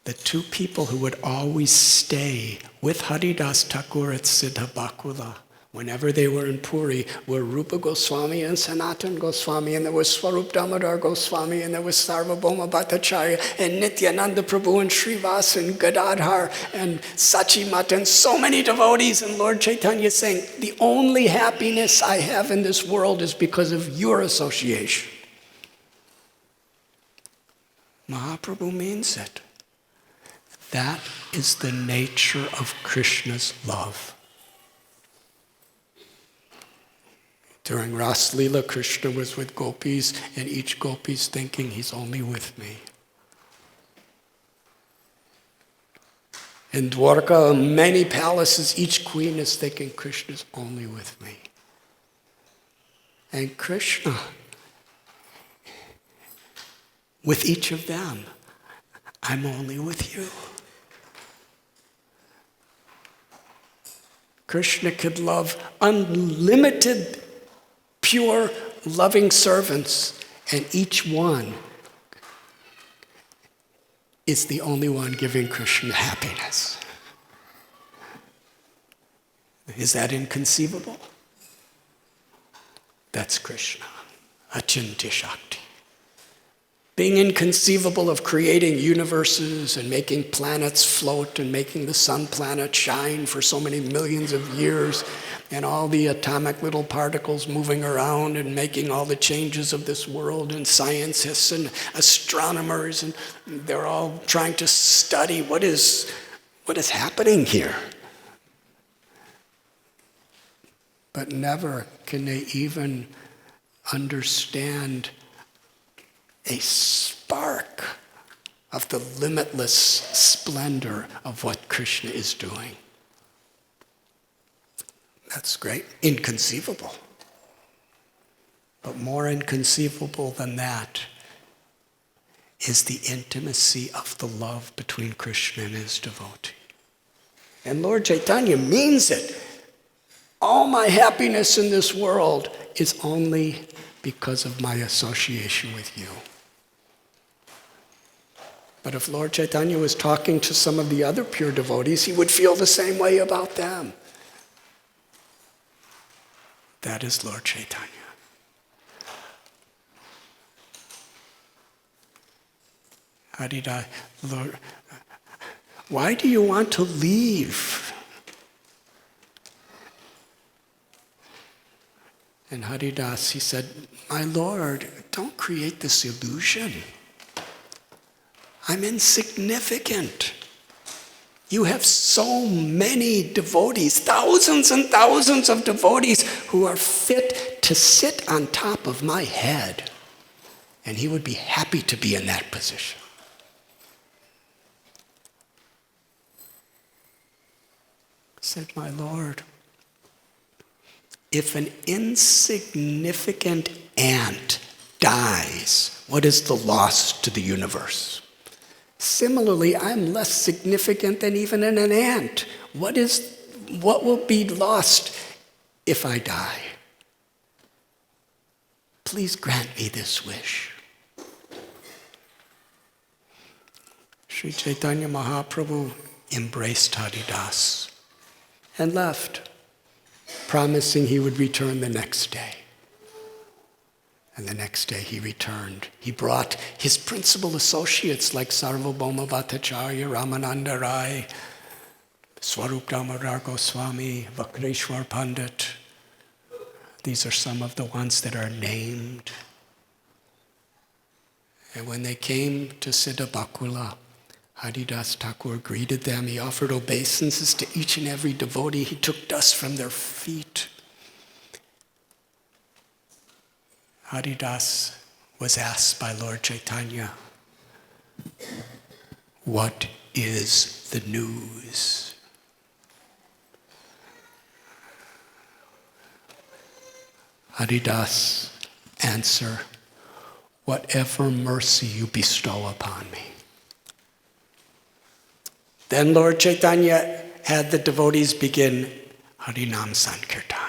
the two people who would always stay with Haridas Thakur at Siddha Bakula whenever they were in Puri were Rupa Goswami and Sanatan Goswami, and there was Swarup Damodar Goswami, and there was Sarvabhauma Bhattacharya, and Nityananda Prabhu, and Srivas, and Gadadhar, and Sachimat, and so many devotees. And Lord Chaitanya is saying, the only happiness I have in this world is because of your association. Mahaprabhu means it. That is the nature of Krishna's love. During Ras Leela, Krishna was with gopis, and each gopi's thinking, he's only with me. In Dwarka, many palaces, each queen is thinking, Krishna's only with me. And Krishna, with each of them, I'm only with you. Krishna could love unlimited, pure, loving servants, and each one is the only one giving Krishna happiness. Is that inconceivable? That's Krishna, Achintya Shakti. Being inconceivable of creating universes and making planets float and making the sun planet shine for so many millions of years, and all the atomic little particles moving around and making all the changes of this world, and scientists and astronomers, and they're all trying to study what is happening here. But never can they even understand a spark of the limitless splendor of what Krishna is doing. That's great. Inconceivable. But more inconceivable than that is the intimacy of the love between Krishna and his devotee. And Lord Chaitanya means it. All my happiness in this world is only because of my association with you. But if Lord Chaitanya was talking to some of the other pure devotees, he would feel the same way about them. That is Lord Chaitanya. Harida, Lord, why do you want to leave? And Haridas, he said, my Lord, don't create this illusion. I'm insignificant. You have so many devotees, thousands and thousands of devotees who are fit to sit on top of my head. And he would be happy to be in that position. Said, my Lord, if an insignificant ant dies, what is the loss to the universe? Similarly, I'm less significant than even an ant. What will be lost if I die? Please grant me this wish. Sri Chaitanya Mahaprabhu embraced Haridas and left, promising he would return the next day. And the next day he returned. He brought his principal associates like Sarvabhauma Bhattacharya, Ramananda Rai, Swarup Damodar Goswami, Vakreshwar Pandit. These are some of the ones that are named. And when they came to Siddha Bakula, Haridas Thakur greeted them. He offered obeisances to each and every devotee. He took dust from their feet. Haridas was asked by Lord Chaitanya, what is the news? Haridas answer, whatever mercy you bestow upon me. Then Lord Chaitanya had the devotees begin Harinam Sankirtan.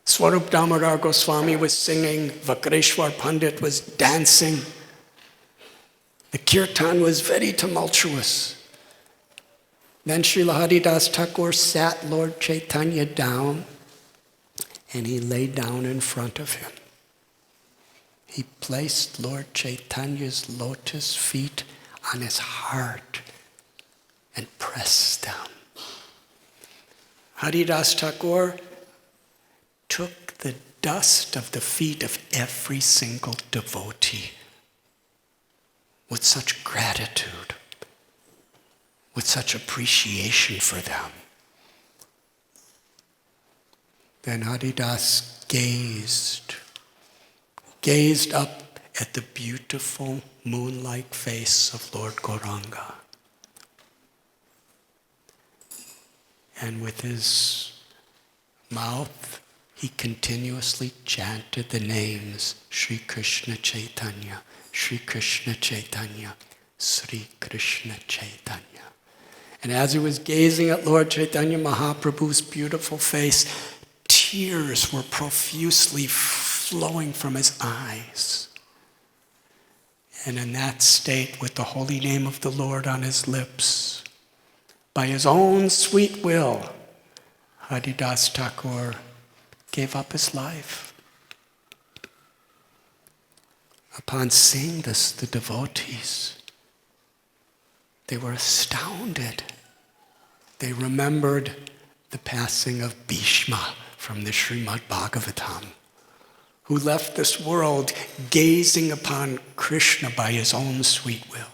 Swarup Damodar Goswami was singing, Vakreshwar Pandit was dancing. The kirtan was very tumultuous. Then Srila Haridas Thakur sat Lord Chaitanya down, and he lay down in front of him. He placed Lord Chaitanya's lotus feet on his heart and pressed them. Haridas Thakur took the dust of the feet of every single devotee with such gratitude, with such appreciation for them. Then Haridas gazed up at the beautiful moon-like face of Lord Gauranga. And with his mouth, he continuously chanted the names Sri Krishna Chaitanya, Sri Krishna Chaitanya, Sri Krishna Chaitanya. And as he was gazing at Lord Chaitanya Mahaprabhu's beautiful face, tears were profusely flowing from his eyes. And in that state, with the holy name of the Lord on his lips, by his own sweet will, Haridas Thakur gave up his life. Upon seeing this, the devotees, they were astounded. They remembered the passing of Bhishma from the Srimad Bhagavatam, who left this world gazing upon Krishna by his own sweet will.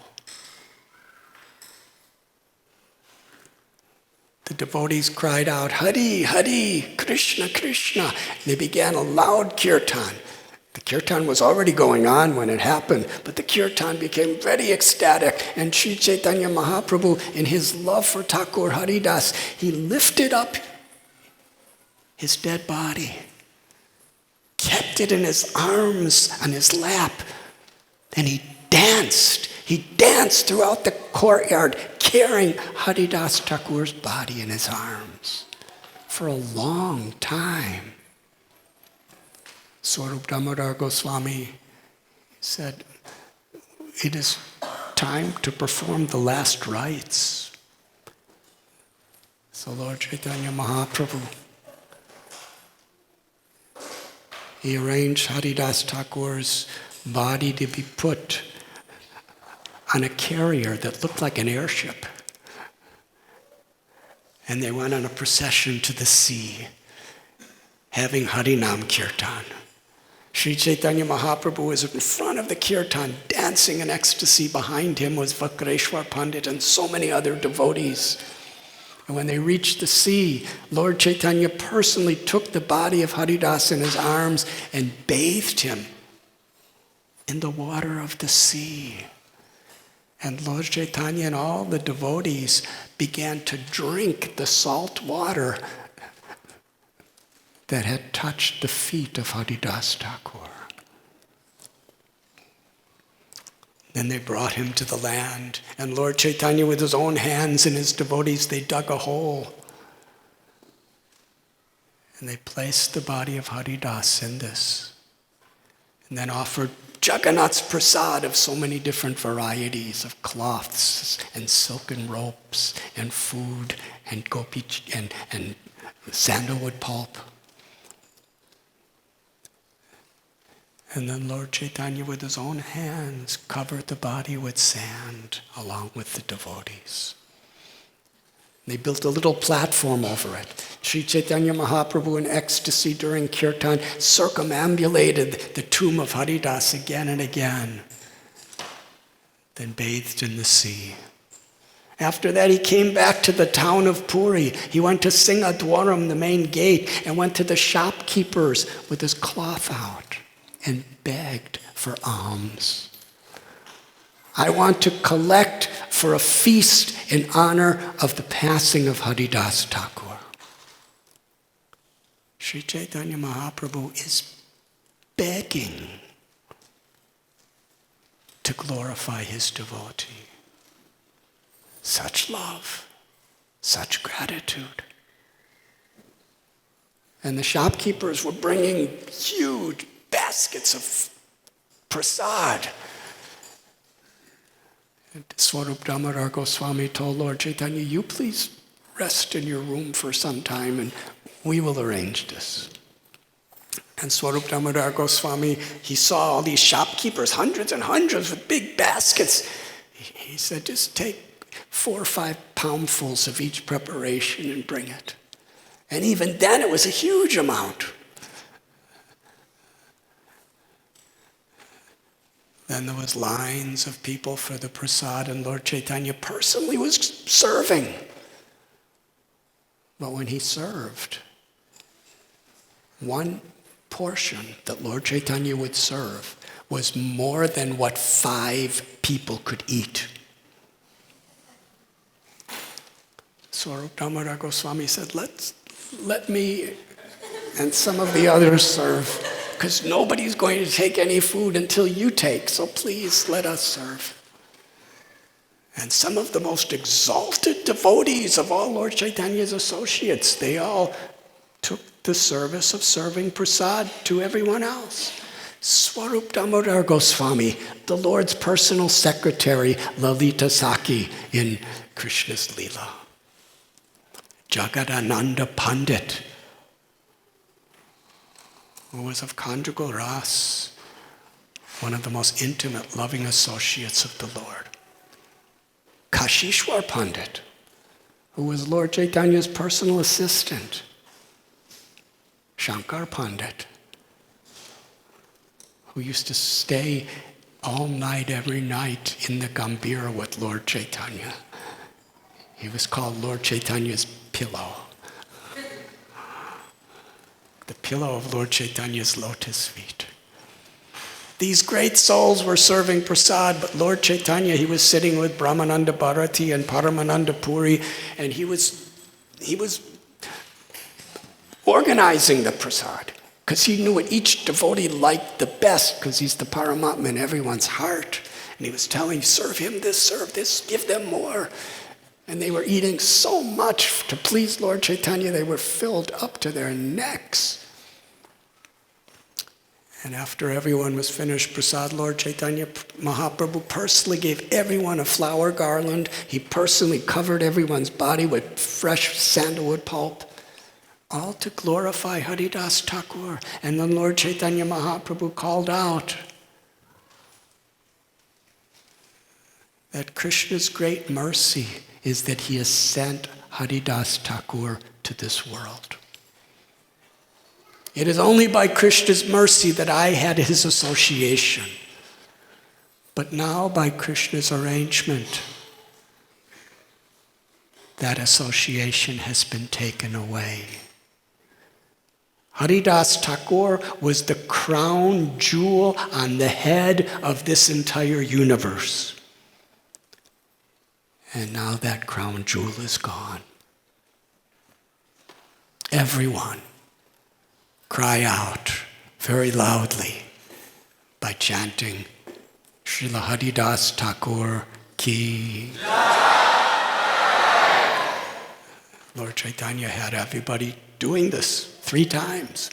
The devotees cried out, Hari, Hari, Krishna, Krishna. They began a loud kirtan. The kirtan was already going on when it happened, but the kirtan became very ecstatic. And Sri Chaitanya Mahaprabhu, in his love for Thakur Haridas, he lifted up his dead body, kept it in his arms, on his lap, and he danced. He danced throughout the courtyard, carrying Haridas Thakur's body in his arms for a long time. Swarup Damodar Goswami said, it is time to perform the last rites. So Lord Chaitanya Mahaprabhu, he arranged Haridas Thakur's body to be put on a carrier that looked like an airship. And they went on a procession to the sea, having Harinam Kirtan. Sri Chaitanya Mahaprabhu was in front of the kirtan, dancing in ecstasy. Behind him was Vakreshwar Pandit and so many other devotees. And when they reached the sea, Lord Chaitanya personally took the body of Haridas in his arms and bathed him in the water of the sea. And Lord Chaitanya and all the devotees began to drink the salt water that had touched the feet of Haridas Thakur. Then they brought him to the land, and Lord Chaitanya, with his own hands and his devotees, they dug a hole. And they placed the body of Haridas in this, and then offered Jagannath's prasad of so many different varieties of cloths and silken ropes and food and gopi and sandalwood pulp. And then Lord Chaitanya, with his own hands, covered the body with sand along with the devotees. They built a little platform over it. Sri Chaitanya Mahaprabhu, in ecstasy during kirtan, circumambulated the tomb of Haridas again and again, then bathed in the sea. After that, he came back to the town of Puri. He went to Singadwaram, the main gate, and went to the shopkeepers with his cloth out and begged for alms. I want to collect for a feast in honor of the passing of Haridas Thakur. Sri Chaitanya Mahaprabhu is begging to glorify his devotee. Such love, such gratitude. And the shopkeepers were bringing huge baskets of prasad. And Swarup Damodar Goswami told Lord Chaitanya, you please rest in your room for some time and we will arrange this. And Swarup Damodar Goswami, he saw all these shopkeepers, hundreds and hundreds with big baskets. He said, just take 4 or 5 poundfuls of each preparation and bring it. And even then it was a huge amount. Then there was lines of people for the prasad, and Lord Chaitanya personally was serving. But when he served, one portion that Lord Chaitanya would serve was more than what 5 people could eat. Swarup Damodar Goswami said, let me and some of the others serve, because nobody's going to take any food until you take, so please let us serve. And some of the most exalted devotees of all Lord Chaitanya's associates, they all took the service of serving prasad to everyone else. Swarup Damodar Goswami, the Lord's personal secretary, Lalita Saki in Krishna's Leela. Jagadananda Pandit, who was of conjugal ras, one of the most intimate, loving associates of the Lord. Kashishwar Pandit, who was Lord Chaitanya's personal assistant. Shankar Pandit, who used to stay all night, every night in the Gambhira with Lord Chaitanya. He was called Lord Chaitanya's pillow. The pillow of Lord Chaitanya's lotus feet. These great souls were serving prasad, but Lord Chaitanya, he was sitting with Brahmananda Bharati and Paramananda Puri, and he was organizing the prasad, because he knew what each devotee liked the best, because he's the Paramatma in everyone's heart. And he was telling, serve him this, serve this, give them more. And they were eating so much to please Lord Chaitanya, they were filled up to their necks. And after everyone was finished prasad, Lord Chaitanya Mahaprabhu personally gave everyone a flower garland. He personally covered everyone's body with fresh sandalwood pulp, all to glorify Haridas Thakur. And then Lord Chaitanya Mahaprabhu called out that Krishna's great mercy is that he has sent Haridas Thakur to this world. It is only by Krishna's mercy that I had his association. But now by Krishna's arrangement, that association has been taken away. Haridas Thakur was the crown jewel on the head of this entire universe. And now that crown jewel is gone. Everyone cry out very loudly by chanting Srila Haridas Thakur ki. Lord Chaitanya had everybody doing this 3 times.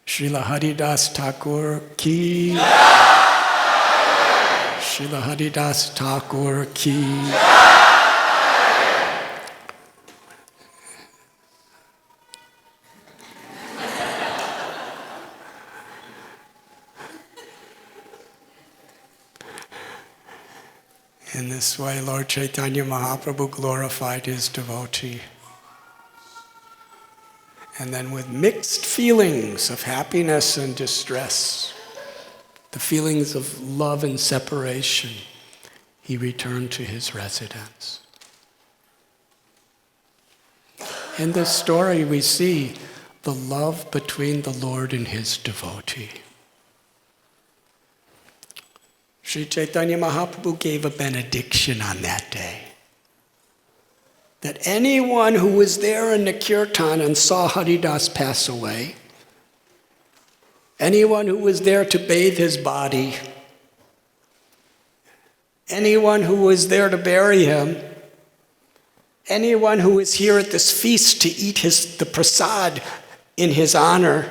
Srila Haridas Thakur ki. Srila Haridas Thakur ki. In this way, Lord Chaitanya Mahaprabhu glorified his devotee. And then with mixed feelings of happiness and distress, the feelings of love and separation, he returned to his residence. In this story, we see the love between the Lord and his devotee. Sri Chaitanya Mahaprabhu gave a benediction on that day, that anyone who was there in the kirtan and saw Haridas pass away, anyone who was there to bathe his body, anyone who was there to bury him, anyone who was here at this feast to eat the prasad in his honor,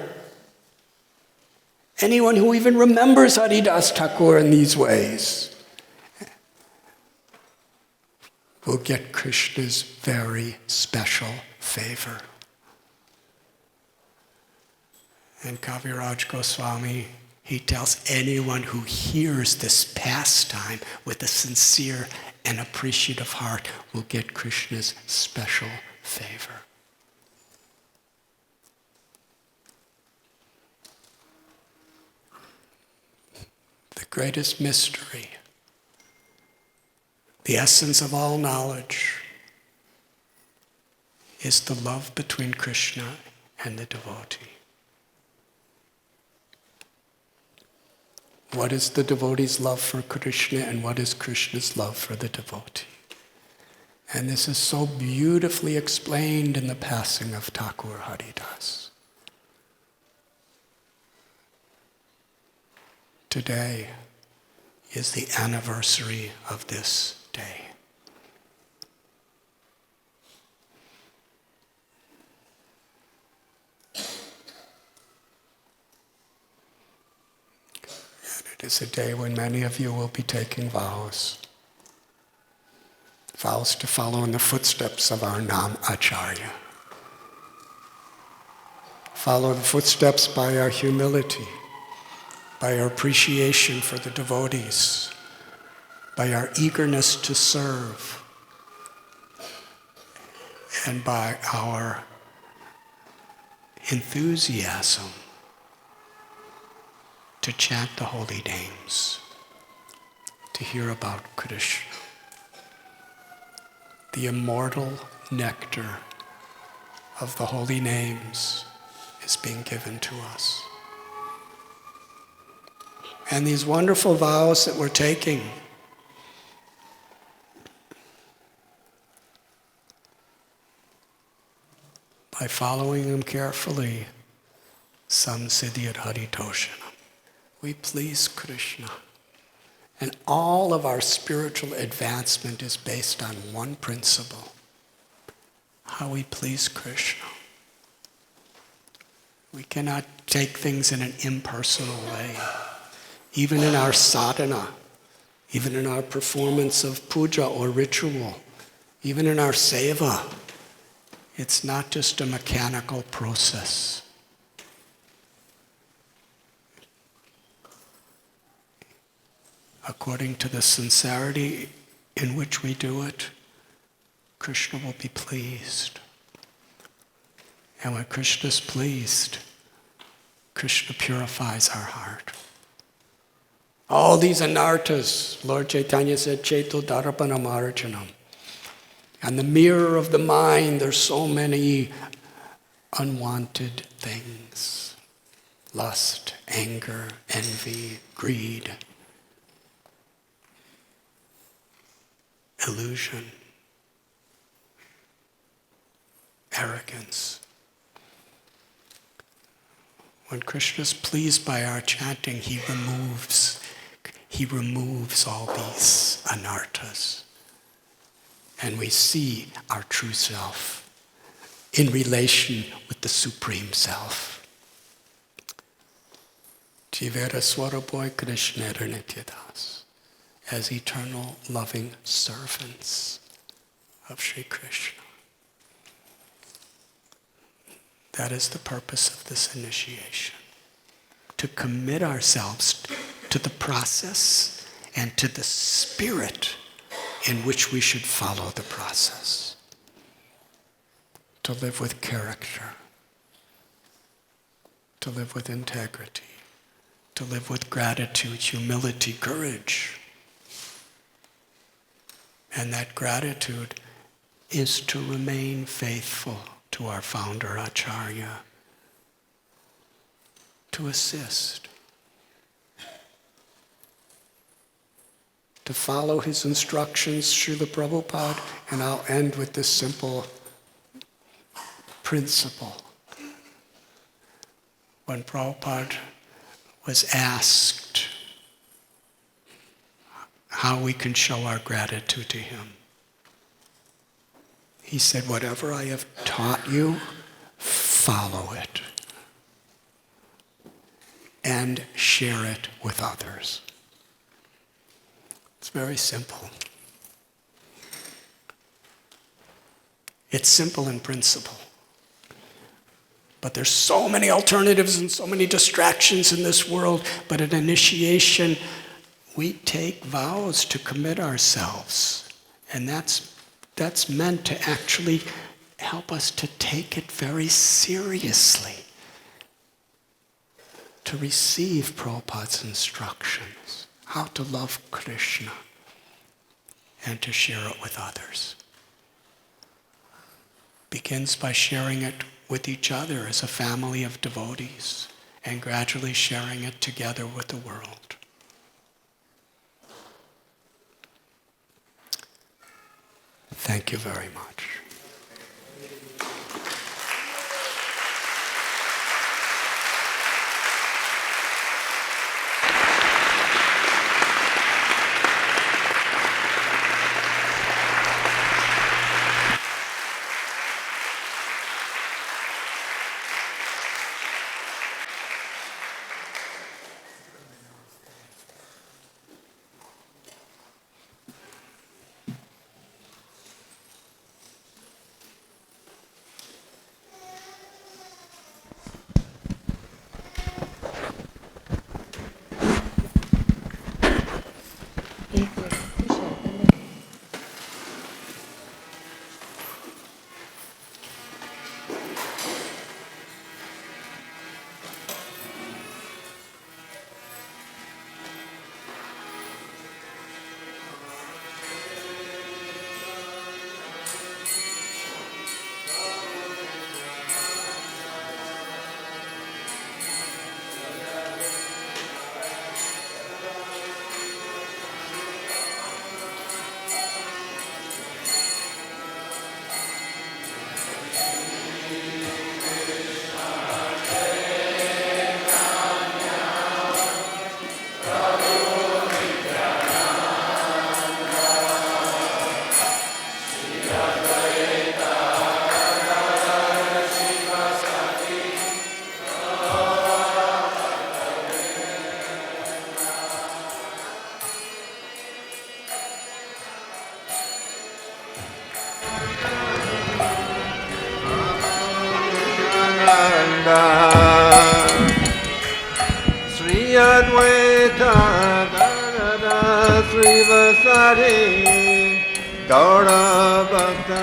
anyone who even remembers Haridas Thakur in these ways, will get Krishna's very special favor. And Kaviraj Goswami, he tells anyone who hears this pastime with a sincere and appreciative heart will get Krishna's special favor. The greatest mystery, the essence of all knowledge, is the love between Krishna and the devotee. What is the devotee's love for Krishna and what is Krishna's love for the devotee? And this is so beautifully explained in the passing of Thakur Haridas. Today is the anniversary of this day. It is a day when many of you will be taking vows. Vows to follow in the footsteps of our Nam Acharya. Follow the footsteps by our humility, by our appreciation for the devotees, by our eagerness to serve, and by our enthusiasm to chant the holy names, to hear about Krishna. The immortal nectar of the holy names is being given to us. And these wonderful vows that we're taking, by following them carefully, samsiddhyat haritoshanam, we please Krishna. And all of our spiritual advancement is based on one principle: how we please Krishna. We cannot take things in an impersonal way. Even in our sadhana, even in our performance of puja or ritual, even in our seva, it's not just a mechanical process. According to the sincerity in which we do it, Krishna will be pleased. And when Krishna is pleased, Krishna purifies our heart. All these anarthas, Lord Chaitanya said, Cheto Darapana Marjanam. And the mirror of the mind, there's so many unwanted things. Lust, anger, envy, greed, illusion, arrogance. When Krishna is pleased by our chanting, he removes all these anarthas. And we see our true self in relation with the Supreme Self. Jivera Swaraboy Krishnera Nityadas, as eternal loving servants of Sri Krishna. That is the purpose of this initiation. To commit ourselves to the process and to the spirit in which we should follow the process. To live with character. To live with integrity. To live with gratitude, humility, courage. And that gratitude is to remain faithful to our founder Acharya, to assist, to follow his instructions, Srila Prabhupada, and I'll end with this simple principle. When Prabhupada was asked how we can show our gratitude to him, he said, whatever I have taught you, follow it. And share it with others. It's very simple. It's simple in principle. But there's so many alternatives and so many distractions in this world. But at initiation, we take vows to commit ourselves. And that's meant to actually help us to take it very seriously. To receive Prabhupada's instructions, how to love Krishna, and to share it with others. Begins by sharing it with each other as a family of devotees, and gradually sharing it together with the world. Thank you very much. Sri Advaita Dharada Sri Vasari Gaura Bhakta